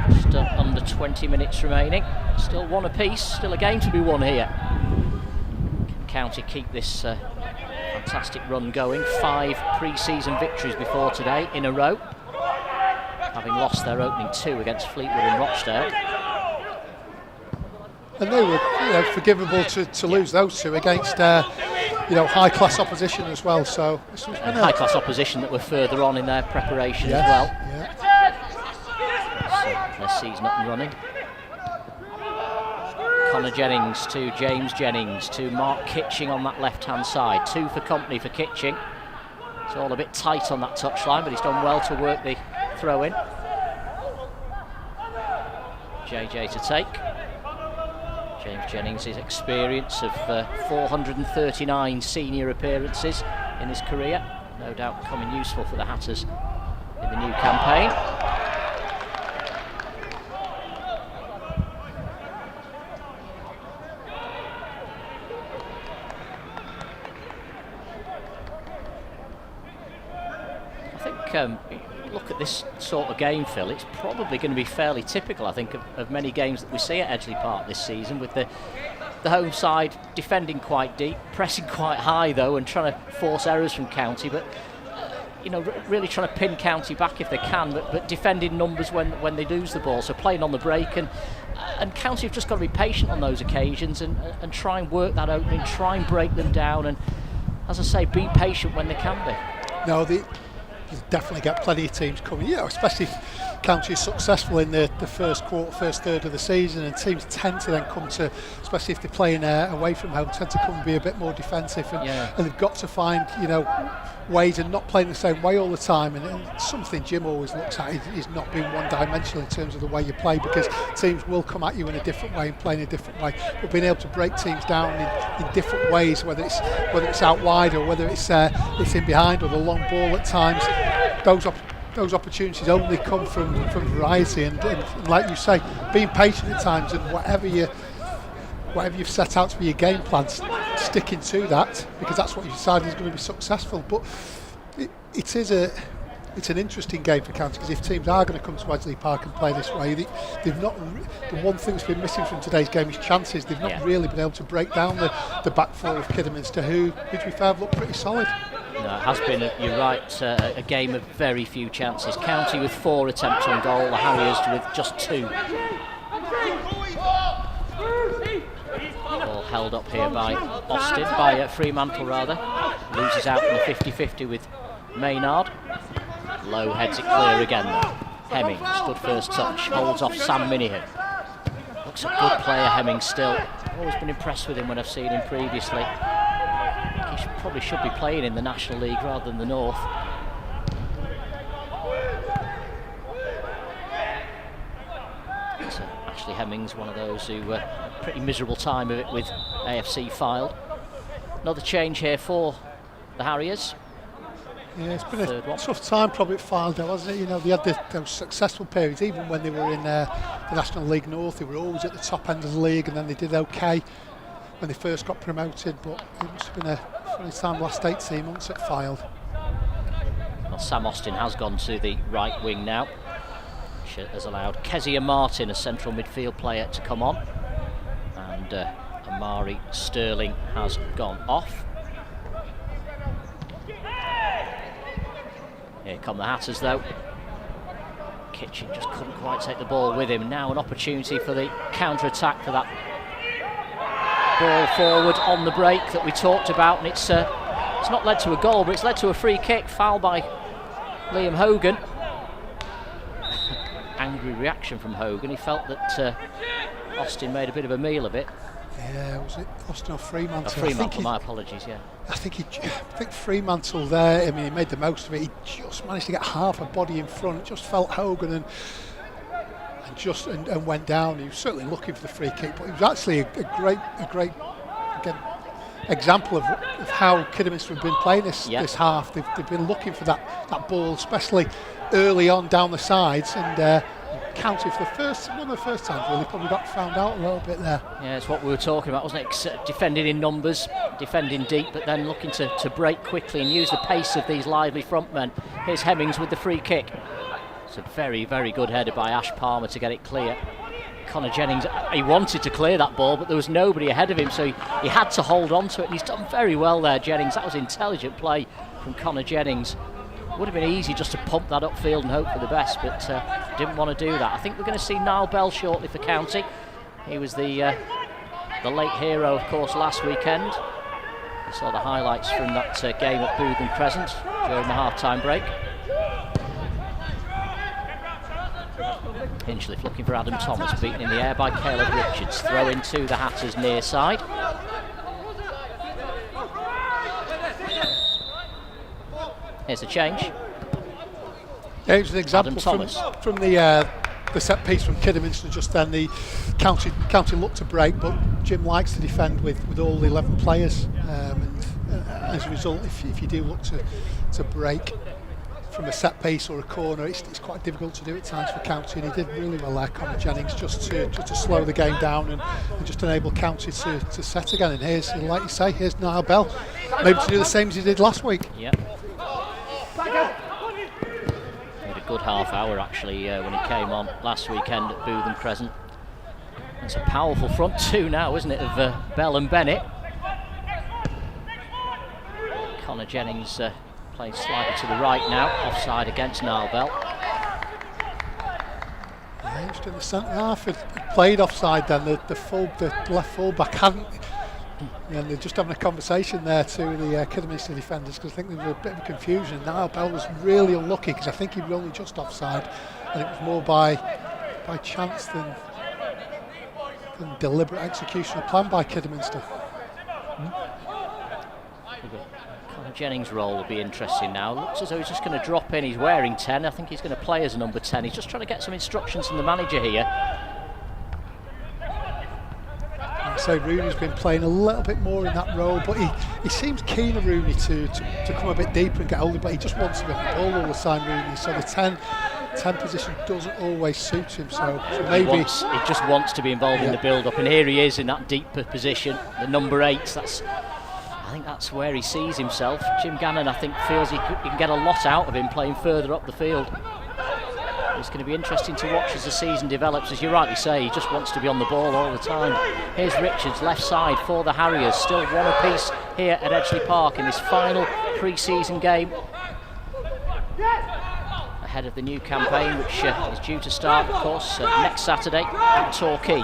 Just under 20 minutes remaining. Still one apiece, still a game to be won here. Can County keep this fantastic run going? 5 pre-season victories before today in a row, having lost their opening 2 against Fleetwood and Rochdale. And they were forgivable to lose those 2 against high-class opposition as well. So high-class opposition that were further on in their preparation as well. Yeah. So their season up and running. Connor Jennings to James Jennings to Mark Kitching on that left-hand side. 2 for company for Kitching. It's all a bit tight on that touchline, but he's done well to work the throw in. JJ to take. James Jennings' experience of 439 senior appearances in his career, no doubt coming useful for the Hatters in the new campaign. Look at this sort of game, Phil, it's probably going to be fairly typical, I think, of many games that we see at Edgeley Park this season, with the home side defending quite deep, pressing quite high though, and trying to force errors from County, but really trying to pin County back if they can, but defending numbers when they lose the ball, so playing on the break, and County have just got to be patient on those occasions and try and work that opening, try and break them down, and as I say, be patient when they can be. No, you definitely get plenty of teams coming, especially if County is successful in the first third of the season, and teams tend to then come to, especially if they're playing away from home, tend to come and be a bit more defensive, and they've got to find ways and not playing the same way all the time, and something Jim always looks at is not being one-dimensional in terms of the way you play, because teams will come at you in a different way and play in a different way, but being able to break teams down in different ways, whether it's out wide or whether it's in behind or the long ball at times, those opportunities only come from variety, and like you say, being patient at times, and whatever you've set out for your game plan, sticking to that, because that's what you decide is going to be successful. But it's an interesting game for County, because if teams are going to come to Edgeley Park and play this way, the one thing that's been missing from today's game is chances. They've not really been able to break down the back four of Kidderminster, who, to be fair, have looked pretty solid. No, it has been, you're right, a game of very few chances. County with 4 attempts on goal, the Harriers with just 2. Ball held up here by Austin, by Fremantle rather. Loses out in the 50-50 with Maynard. Low heads it clear again though. Hemmings, good first touch, holds off Sam Minihan. Looks a good player, Hemmings still. Always been impressed with him when I've seen him previously. He probably should be playing in the National League rather than the North. So Ashley Hemmings, one of those who pretty miserable time of it with AFC Fylde. Another change here for the Harriers. Yeah, it's been a tough time probably at Fylde, hasn't it? You know, they had those successful periods, even when they were in the National League North. They were always at the top end of the league, and then they did okay when they first got promoted. But it must have been a funny time the last 18 months at Fylde. Well, Sam Austin has gone to the right wing now, which has allowed Kezia Martin, a central midfield player, to come on, and Amari Sterling has gone off. Here come the Hatters though. Kitchen just couldn't quite take the ball with him. Now an opportunity for the counter-attack for that ball forward on the break that we talked about, and it's not led to a goal, but it's led to a free kick, foul by Liam Hogan. Angry reaction from Hogan. He felt that Austin made a bit of a meal of it. Yeah, was it Austin or Fremantle? Fremantle, my apologies, yeah. I think Fremantle there, I mean, he made the most of it. He just managed to get half a body in front. It just felt Hogan and went down. He was certainly looking for the free kick, but it was actually a great again, example of how Kidderminster have been playing this half. They've been looking for that ball, especially early on down the sides, and County for one of the first times really probably got found out a little bit there. Yeah, it's what we were talking about, wasn't it? Defending in numbers, defending deep, but then looking to break quickly and use the pace of these lively front men. Here's Hemmings with the free kick. It's a very, very good header by Ash Palmer to get it clear. Connor Jennings, he wanted to clear that ball, but there was nobody ahead of him, so he had to hold on to it, and he's done very well there, Jennings. That was intelligent play from Connor Jennings. Would have been easy just to pump that upfield and hope for the best, but didn't want to do that. I think we're going to see Nile Bell shortly for County. He was the late hero, of course, last weekend. We saw the highlights from that game at Bootham Crescent during the half-time break. Hinchliffe looking for Adam Thomas, beaten in the air by Caleb Richards. Throw into the Hatters' near side. Here's a change. Yeah, it was an example from the set piece from Kidderminster just then. The County looked to break, but Jim likes to defend with all 11 players, and as a result, if you do look to break from a set piece or a corner, it's quite difficult to do at times for County, and he did really well there, Connor Jennings, just to slow the game down and just enable County to set again. And here's, like you say, here's Nile Bell, maybe to do the same as he did last week. Yeah. He had a good half hour actually when he came on last weekend at Bootham Crescent. It's a powerful front two now, isn't it, of Bell and Bennett. Connor Jennings playing slightly to the right now, offside against Nile Bell. Yeah, just in the centre half, it played offside then. The left full back hadn't. And they're just having a conversation there to the Kidderminster defenders, because I think there was a bit of confusion. Nile Bell was really unlucky because I think he was only just offside, and it was more by chance than deliberate execution of plan by Kidderminster. Connor Jennings' role will be interesting now. Looks as though he's just going to drop in. He's wearing 10. I think he's going to play as a number 10. He's just trying to get some instructions from the manager here. So Rooney's been playing a little bit more in that role, but he seems keen, Rooney, to come a bit deeper and get older, but he just wants to be on the ball all the time, Rooney. So the 10 position doesn't always suit him. So maybe he just wants to be involved in the build-up, and here he is in that deeper position, the number 8. I think that's where he sees himself. Jim Gannon, I think, feels he can get a lot out of him playing further up the field. It's going to be interesting to watch as the season develops. As you rightly say, he just wants to be on the ball all the time. Here's Richards, left side for the Harriers. Still one apiece here at Edgeley Park in this final pre-season game, ahead of the new campaign, which is due to start, of course, next Saturday at Torquay.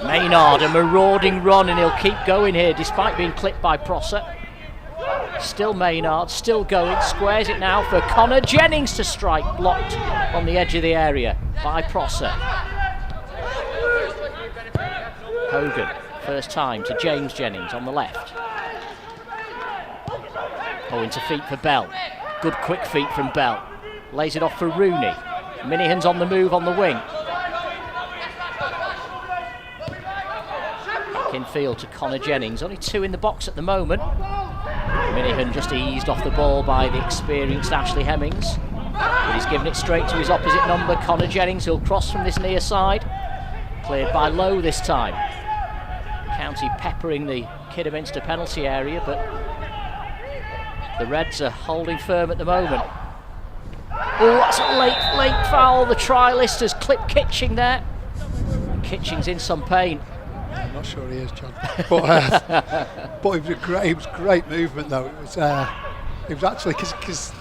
Maynard, a marauding run, and he'll keep going here despite being clipped by Prosser. Still Maynard, still going, squares it now for Connor Jennings to strike, blocked on the edge of the area by Prosser. Hogan, first time to James Jennings on the left. Into feet for Bell. Good quick feet from Bell. Lays it off for Rooney. Minihan's on the move on the wing. Back in field to Connor Jennings. Only 2 in the box at the moment. Minihan just eased off the ball by the experienced Ashley Hemmings. But he's given it straight to his opposite number, Connor Jennings. He'll cross from this near side. Cleared by Lowe this time. County peppering the Kidderminster penalty area, but the Reds are holding firm at the moment. Oh, that's a late foul. The trialist has clipped Kitching there. Kitching's in some pain. I'm not sure he is, John. But it was great movement, though. It was actually because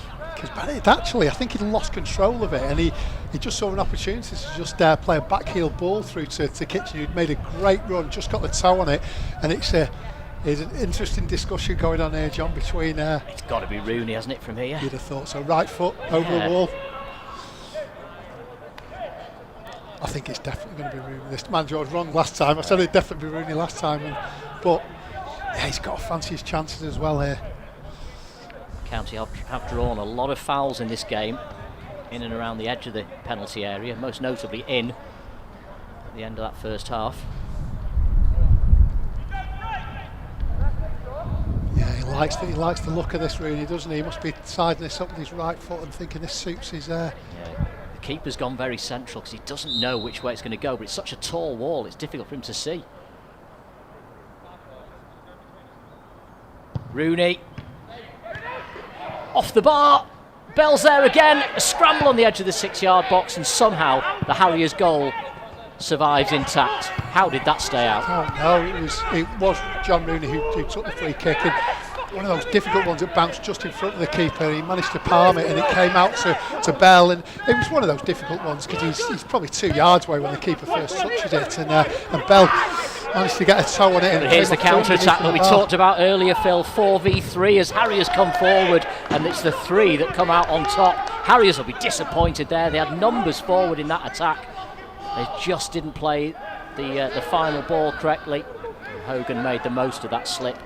Bennett actually, I think he'd lost control of it, and he just saw an opportunity to just play a backheel ball through to Kitchen, who'd made a great run, just got the toe on it, and it's an interesting discussion going on here, John, between... it's got to be Rooney, hasn't it, from here? You'd have thought so. Right foot over the wall. I think it's definitely going to be Rooney. This man, George, wrong last time. I said it'd definitely be Rooney last time, but yeah, he's got to fancy his chances as well here. County have drawn a lot of fouls in this game, in and around the edge of the penalty area, most notably in at the end of that first half. Yeah, he likes the look of this, Rooney, doesn't he? He must be siding this up with his right foot and thinking this suits his... Yeah. The keeper's gone very central because he doesn't know which way it's going to go, but it's such a tall wall, it's difficult for him to see. Rooney. Off the bar, Bell's there again, a scramble on the edge of the 6-yard box, and somehow the Harriers goal survives intact. How did that stay out? Oh no, it was John Rooney who took the free kick, and one of those difficult ones that bounced just in front of the keeper. He managed to palm it, and it came out to Bell, and it was one of those difficult ones because he's probably 2 yards away when the keeper first touches it, and Bell managed to get a toe on it. But here's the counter-attack that we talked about earlier, Phil. 4v3 as Harriers come forward, and it's the 3 that come out on top. Harriers will be disappointed there. They had numbers forward in that attack. They just didn't play the final ball correctly. Hogan made the most of that slip.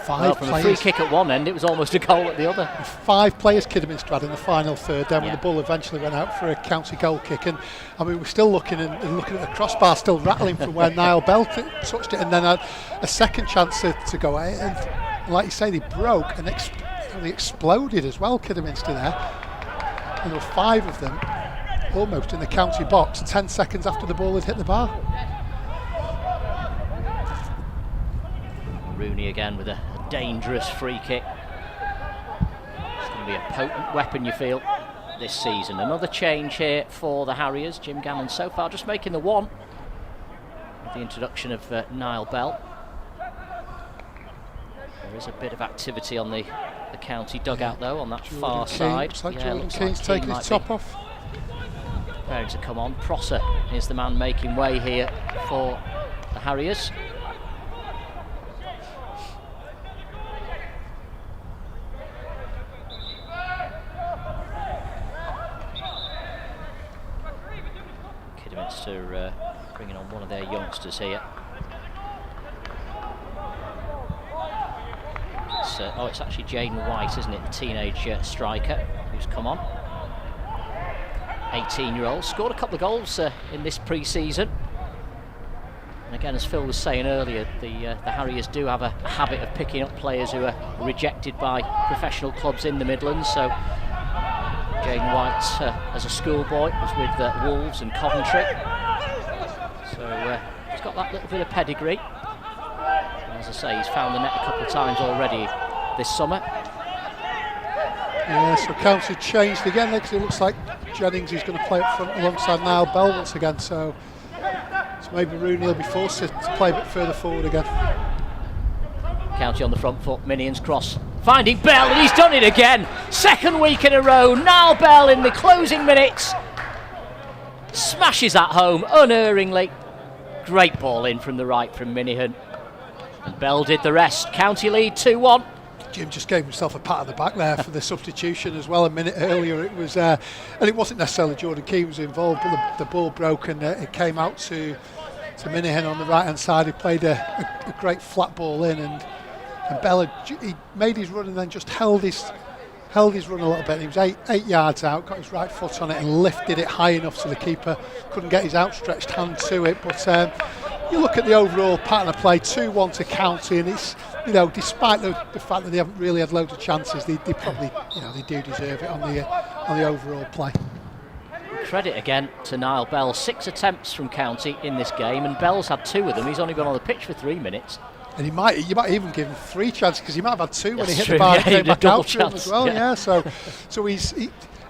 From a free kick at one end, it was almost a goal at the other. 5 players Kidderminster had in the final third, then when the ball eventually went out for a county goal kick, and I mean we're still looking at the crossbar still rattling from where Nile Bell touched it, and then a second chance to go at it, and like you say, they broke and they exploded as well, Kidderminster there, and there were 5 of them almost in the county box 10 seconds after the ball had hit the bar. Rooney again with a dangerous free kick. It's going to be a potent weapon, you feel, this season. Another change here for the Harriers. Jim Gannon so far just making the 1 with the introduction of Nile Bell. There is a bit of activity on the county dugout though, on that far side. Looks like Jordan Keen's taking his top off. Preparing to come on. Prosser is the man making way here for the Harriers. Kidderminster bringing on one of their youngsters here. It's actually Jane White, isn't it? The teenage striker who's come on. 18-year-old, scored a couple of goals in this pre-season. And again, as Phil was saying earlier, the Harriers do have a habit of picking up players who are rejected by professional clubs in the Midlands. So Jane White, as a schoolboy, was with Wolves and Coventry. So he's got that little bit of pedigree. And as I say, he's found the net a couple of times already this summer. Yeah, so County changed again because it looks like Jennings is going to play up front alongside Nile Bell once again. So maybe Rooney will be forced to play a bit further forward again. County on the front foot, Minihan's cross. Finding Bell, and he's done it again. Second week in a row. Nile Bell in the closing minutes smashes that home unerringly. Great ball in from the right from Minihan. And Bell did the rest. County lead 2-1. Jim just gave himself a pat on the back there for the substitution as well. A minute earlier it was, and it wasn't necessarily Jordan Key was involved, but the ball broke and it came out to Minihan on the right hand side. He played a great flat ball in, and Bell he made his run and then just held his run a little bit. He was eight yards out, got his right foot on it and lifted it high enough so the keeper couldn't get his outstretched hand to it. But you look at the overall pattern of play, 2-1 to County, and despite the fact that they haven't really had loads of chances, they probably, they do deserve it on the overall play. Credit again to Nile Bell. 6 attempts from County in this game, and Bell's had 2 of them. He's only been on the pitch for 3 minutes. And you might even give him 3 chances, because he might have had 2 when he hit true, the bar and yeah, came back out to him as well. Yeah. So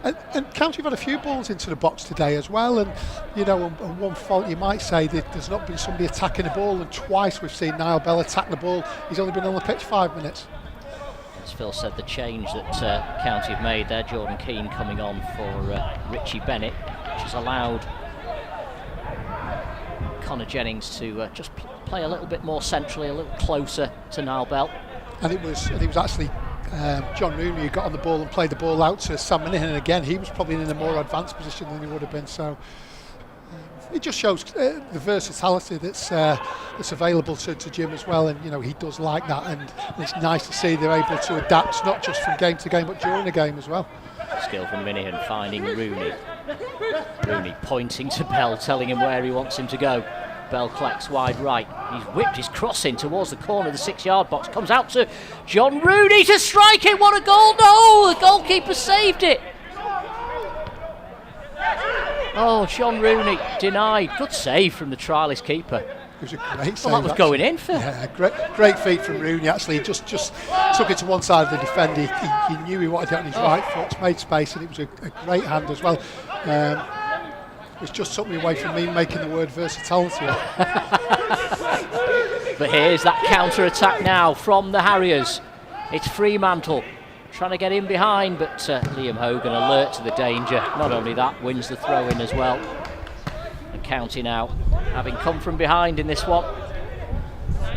and County have had a few balls into the box today as well, and and one fault you might say that there's not been somebody attacking the ball, and twice we've seen Nile Bell attack the ball. He's only been on the pitch 5 minutes. As Phil said, the change that County have made there, Jordan Keane coming on for Richie Bennett, which has allowed Connor Jennings to just play a little bit more centrally, a little closer to Nile Bell. And it was actually John Rooney who got on the ball and played the ball out to Sam Minihan, and again he was probably in a more advanced position than he would have been. So it just shows the versatility that's available to Jim as well, and he does like that, and it's nice to see they're able to adapt, not just from game to game but during the game as well. Skill from Minihan finding Rooney. Rooney pointing to Bell, telling him where he wants him to go. Bell collects wide right. He's whipped his cross in towards the corner of the 6-yard box. Comes out to John Rooney to strike it. What a goal! No, the goalkeeper saved it. Oh, John Rooney denied. Good save from the trialist keeper. It was a great save. Well, that was going in, Phil. Yeah, great feat from Rooney. Actually, he just took it to one side of the defender. He knew he wanted it on his right foot, made space, and it was a great hand as well. It's just took me away from me making the word versatility. But here's that counter-attack now from the Harriers. It's Fremantle trying to get in behind, but Liam Hogan alert to the danger. Not only that, wins the throw-in as well. And County now having come from behind in this one.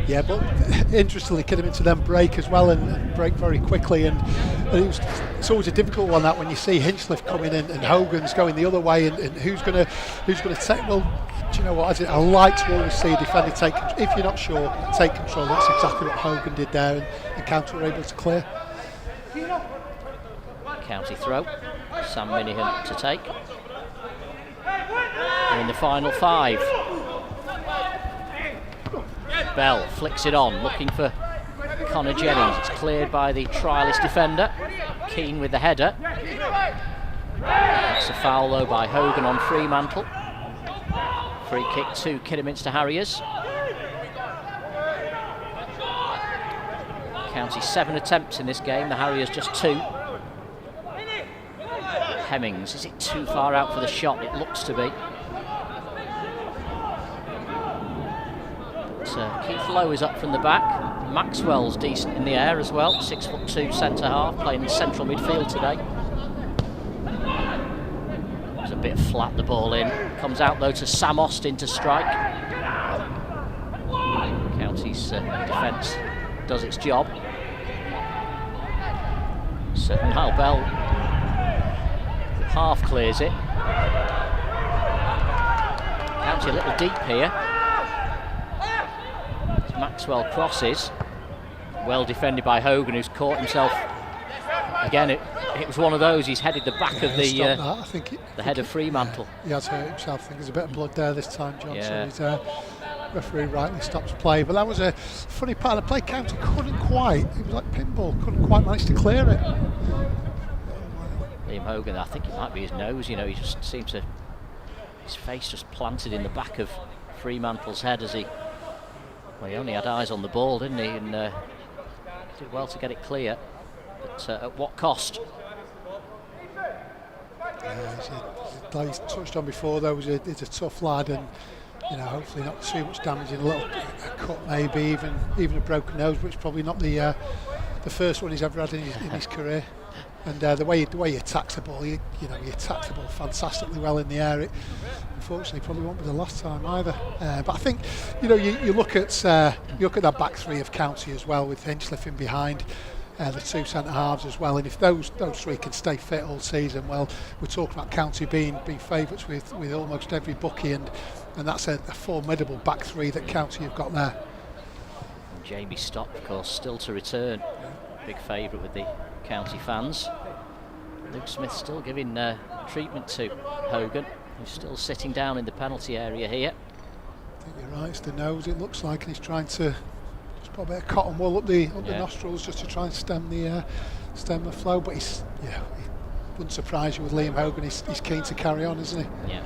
Yeah, but interestingly, Kidderminster then break as well, and break very quickly, and it's always a difficult one that when you see Hinchliffe coming in and Hogan's going the other way, and who's going to take. Well, do you know what? I like to always see a defender take. If you're not sure, take control. That's exactly what Hogan did there, and the County were able to clear. County throw. Sam Minihan to take. We're in the final 5. Bell flicks it on, looking for Connor Jennings. It's cleared by the trialist defender. Keane with the header. That's a foul though by Hogan on Fremantle. Free kick to Kidderminster Harriers. County 7 attempts in this game, the Harriers just 2. Hemmings, is it too far out for the shot? It looks to be. Keith Lowe is up from the back. Maxwell's decent in the air as well. 6'2" centre half, playing in central midfield today. It's a bit flat, the ball in. Comes out though to Sam Austin to strike. County's defence does its job. So Nile Bell half clears it. County a little deep here. Maxwell crosses, well defended by Hogan, who's caught himself again. It was one of those. He's headed the back of the head of Fremantle. He has hurt himself. I think there's a bit of blood there this time, John. Yeah. So referee rightly stops play. But that was a funny part of the play. County couldn't quite. It was like pinball. Couldn't quite manage to clear it. Liam Hogan, I think it might be his nose. He just seems to his face just planted in the back of Fremantle's head as he. Well, he only had eyes on the ball, didn't he? And did well to get it clear. But at what cost? Like he's touched on before, though, he's a tough lad, and hopefully not too much damage. In a cut, maybe even a broken nose, which is probably not the first one he's ever had in his career. And the way he attacks the ball, he attacks the ball fantastically well in the air. It unfortunately probably won't be the last time either. But I think you look at that back 3 of County as well, with Hinchliffe in behind, the 2 centre halves as well. And if those 3 can stay fit all season, well, we're talking about County being favourites with almost every bookie, and that's a formidable back 3 that County have got there. And Jamie Stott, of course, still to return. Big favourite with the County fans. Luke Smith still giving treatment to Hogan, who's still sitting down in the penalty area here. I think you're right, it's the nose it looks like, and he's trying to just put a bit of cotton wool up the nostrils just to try and stem the flow. But he wouldn't surprise you with Liam Hogan. He's keen to carry on, isn't he? Yeah.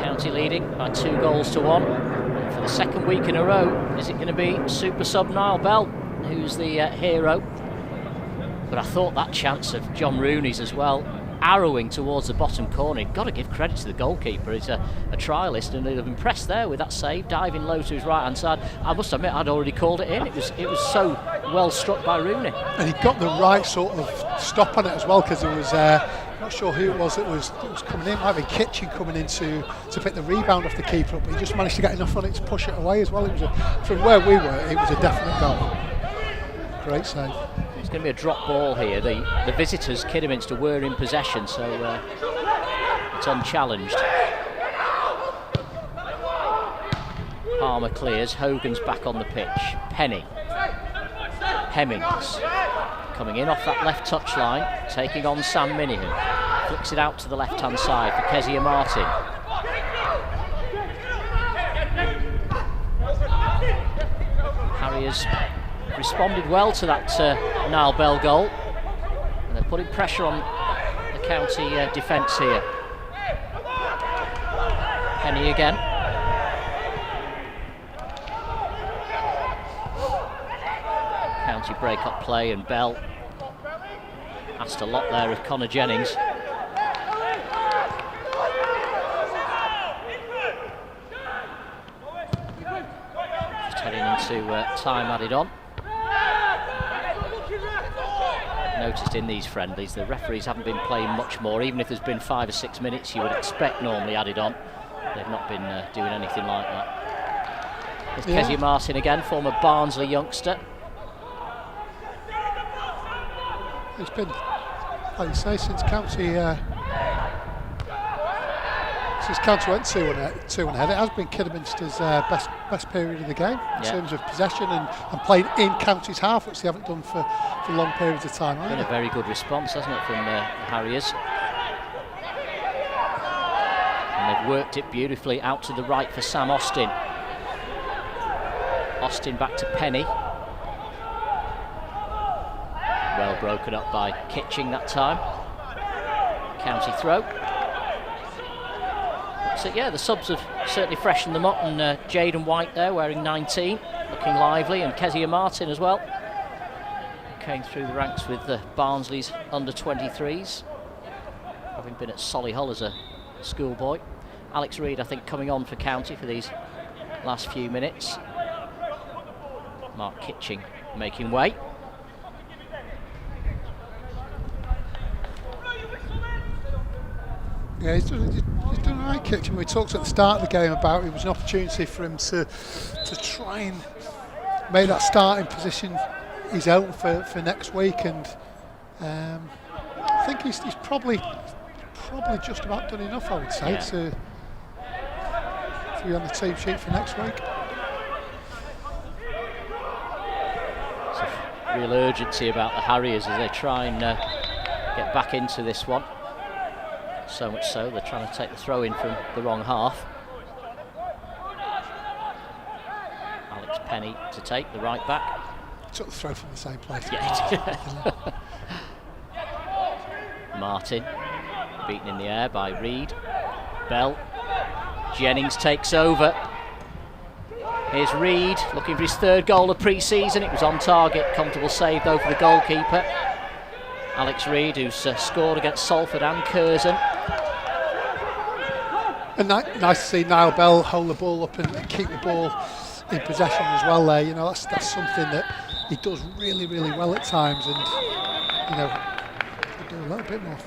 County leading by 2 goals to 1. And for the second week in a row, is it going to be super sub Nile Bell who's the hero? But I thought that chance of John Rooney's as well, arrowing towards the bottom corner. You've got to give credit to the goalkeeper. He's a trialist, and they've impressed there with that save, diving low to his right hand side. I must admit, I'd already called it in. It was so well struck by Rooney, and he got the right sort of stop on it as well, because there was not sure who it was that was coming in. It might be Kitchen coming in to pick the rebound off the keeper up, but he just managed to get enough on it to push it away as well. It was from where we were, it was a definite goal. Great save. It's going to be a drop ball here. The visitors, Kidderminster, were in possession, so it's unchallenged. Palmer clears. Hogan's back on the pitch. Penny. Hemmings coming in off that left touchline, taking on Sam Minihan. Flicks it out to the left-hand side for Kezia Martin. Harriers responded well to that Nile Bell goal, and they're putting pressure on the county defence here. Penny again. County break up play, and Bell asked a lot there of Connor Jennings. Just heading into time added on. Noticed in these friendlies the referees haven't been playing much more. Even if there's been 5 or 6 minutes you would expect normally added on, they've not been doing anything like that. There's Kezia Martin again, former Barnsley youngster. It's been, like you say, since County went 2-1 ahead, it has been Kidderminster's best period of the game in terms of possession and playing in County's half, which they haven't done for long periods of time. Been a very good response, hasn't it, from the Harriers? And they've worked it beautifully out to the right for Sam Austin. Austin back to Penny. Well broken up by Kitching that time. County throw. So yeah, the subs have certainly freshened them up, and Jaden White there wearing 19, looking lively, and Kezia Martin as well. Came through the ranks with the Barnsley's under-23s, having been at Solihull as a schoolboy. Alex Reid, I think, coming on for County for these last few minutes. Mark Kitching making way. Yeah, he's done a right Kitchen. We talked at the start of the game about it was an opportunity for him to try and make that starting position his own for next week, and I think he's probably just about done enough, I would say, to be on the team sheet for next week. There's a real urgency about the Harriers as they try and get back into this one. So much so they're trying to take the throw in from the wrong half. Alex Penny to take the right back. Took the throw from the same place. Yeah. Martin beaten in the air by Reid. Bell. Jennings takes over. Here's Reid looking for his 3rd goal of pre-season. It was on target. Comfortable save though for the goalkeeper. Alex Reid, who's scored against Salford and Curzon. And nice to see Nile Bell hold the ball up and keep the ball in possession as well there. You know, that's something that he does really, really well at times, and you know, could do a little bit more.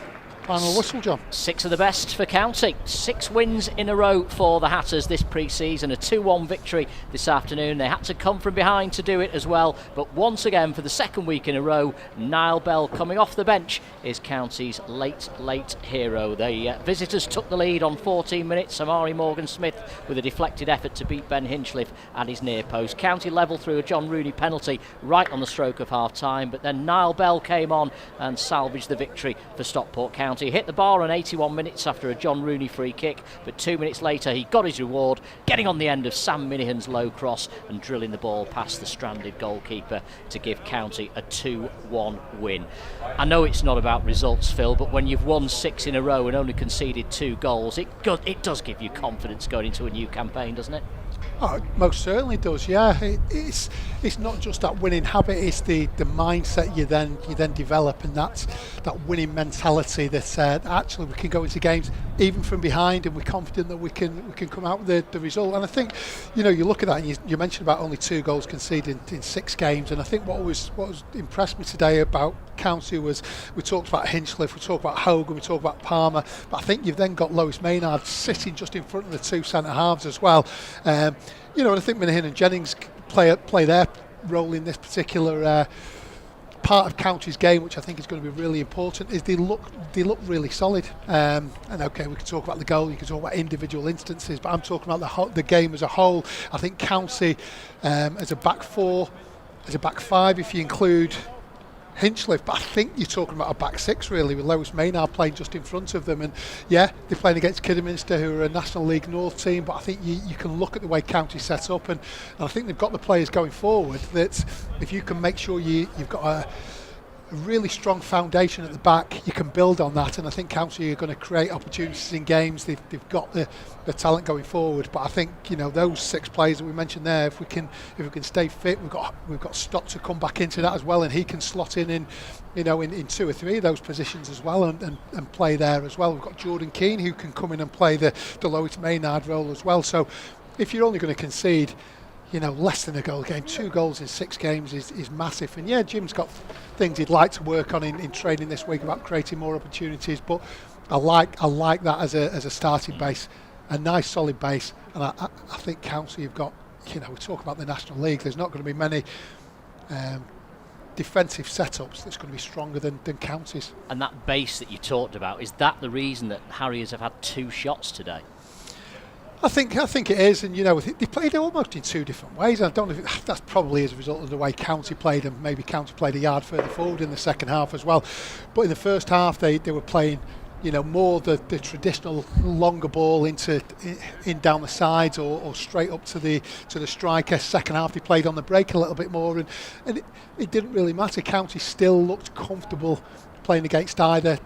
Final whistle, John. 6 of the best for County. 6 wins in a row for the Hatters this pre-season. A 2-1 victory this afternoon. They had to come from behind to do it as well. But once again, for the second week in a row, Nile Bell coming off the bench is County's late hero. The visitors took the lead on 14 minutes. Amari Morgan-Smith with a deflected effort to beat Ben Hinchliffe at his near post. County level through a John Rooney penalty right on the stroke of half-time. But then Nile Bell came on and salvaged the victory for Stockport County. County hit the bar on 81 minutes after a John Rooney free kick, but 2 minutes later he got his reward, getting on the end of Sam Minihan's low cross and drilling the ball past the stranded goalkeeper to give County a 2-1 win. I know it's not about results, Phil, but when you've won 6 in a row and only conceded 2 goals, it does give you confidence going into a new campaign, doesn't it? Oh, it most certainly does, yeah. It's not just that winning habit, it's the mindset you then develop, and that winning mentality that actually we can go into games even from behind and we're confident that we can come out with the result. And I think, you look at that and you mentioned about only 2 goals conceded in 6 games, and I think what was impressed me today about County was we talked about Hinchcliffe, we talked about Hogan, we talked about Palmer, but I think you've then got Lewis Maynard sitting just in front of the 2 centre halves as well. And I think Minahan and Jennings play their role in this particular part of County's game, which I think is going to be really important. Is they look really solid. And okay, we can talk about the goal, you can talk about individual instances, but I'm talking about the game as a whole. I think County as a back 4, as a back 5, if you include Hinchcliffe, but I think you're talking about a back 6 really, with Lewis Maynard playing just in front of them. And yeah, they're playing against Kidderminster, who are a National League North team, but I think you can look at the way County set up, and I think they've got the players going forward that if you can make sure you've got a really strong foundation at the back, you can build on that, and I think County are going to create opportunities in games. They've got the talent going forward, but I think those 6 players that we mentioned there, if we can stay fit, we've got Stock to come back into that as well, and he can slot in 2 or 3 of those positions as well and play there as well. We've got Jordan Keane who can come in and play the Lois Maynard role as well. So if you're only going to concede less than a goal a game, 2 goals in 6 games is massive. And yeah, Jim's got things he'd like to work on in training this week about creating more opportunities, but I like that as a starting base, a nice solid base. And I think County have got, we talk about the National League, there's not going to be many defensive setups that's going to be stronger than County's. And that base that you talked about, is that the reason that Harriers have had 2 shots today? I think it is, and they played almost in 2 different ways. I don't know if that's probably as a result of the way County played, and maybe County played a yard further forward in the second half as well. But in the first half, they were playing, more the traditional longer ball in down the sides or straight up to the striker. Second half, they played on the break a little bit more, and it didn't really matter. County still looked comfortable playing against either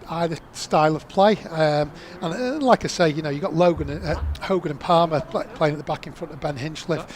style of play, and like I say, you got Hogan and Palmer playing at the back in front of Ben Hinchcliffe.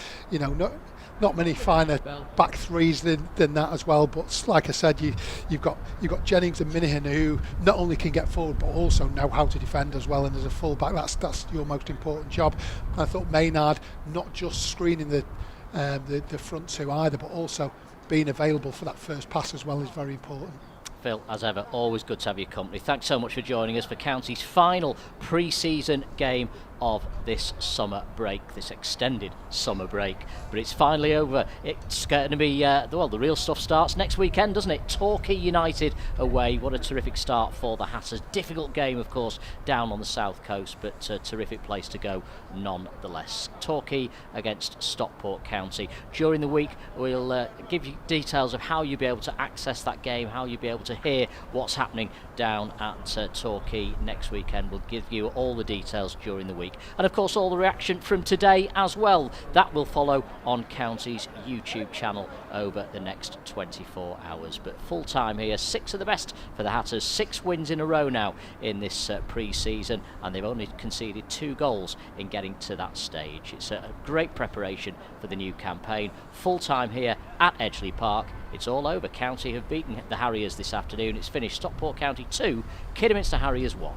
Not many finer back 3s than that as well. But like I said, you've got Jennings and Minihan who not only can get forward but also know how to defend as well. And as a full back, that's your most important job. And I thought Maynard not just screening the front 2 either, but also being available for that first pass as well is very important. Phil, as ever, always good to have your company. Thanks so much for joining us for County's final pre-season game of this summer break, this extended summer break. But it's finally over. It's going to be, the real stuff starts next weekend, doesn't it? Torquay United away. What a terrific start for the Hatters. Difficult game, of course, down on the south coast, but a terrific place to go nonetheless. Torquay against Stockport County. During the week, we'll give you details of how you'll be able to access that game, how you'll be able to hear what's happening down at Torquay next weekend. We'll give you all the details during the week. And of course all the reaction from today as well. That will follow on County's YouTube channel over the next 24 hours. But full time here, 6 of the best for the Hatters. 6 wins in a row now in this pre-season, and they've only conceded 2 goals in getting to that stage. It's a great preparation for the new campaign. Full time here at Edgeley Park. It's all over. County have beaten the Harriers this afternoon. It's finished Stockport County 2, Kidderminster Harriers 1.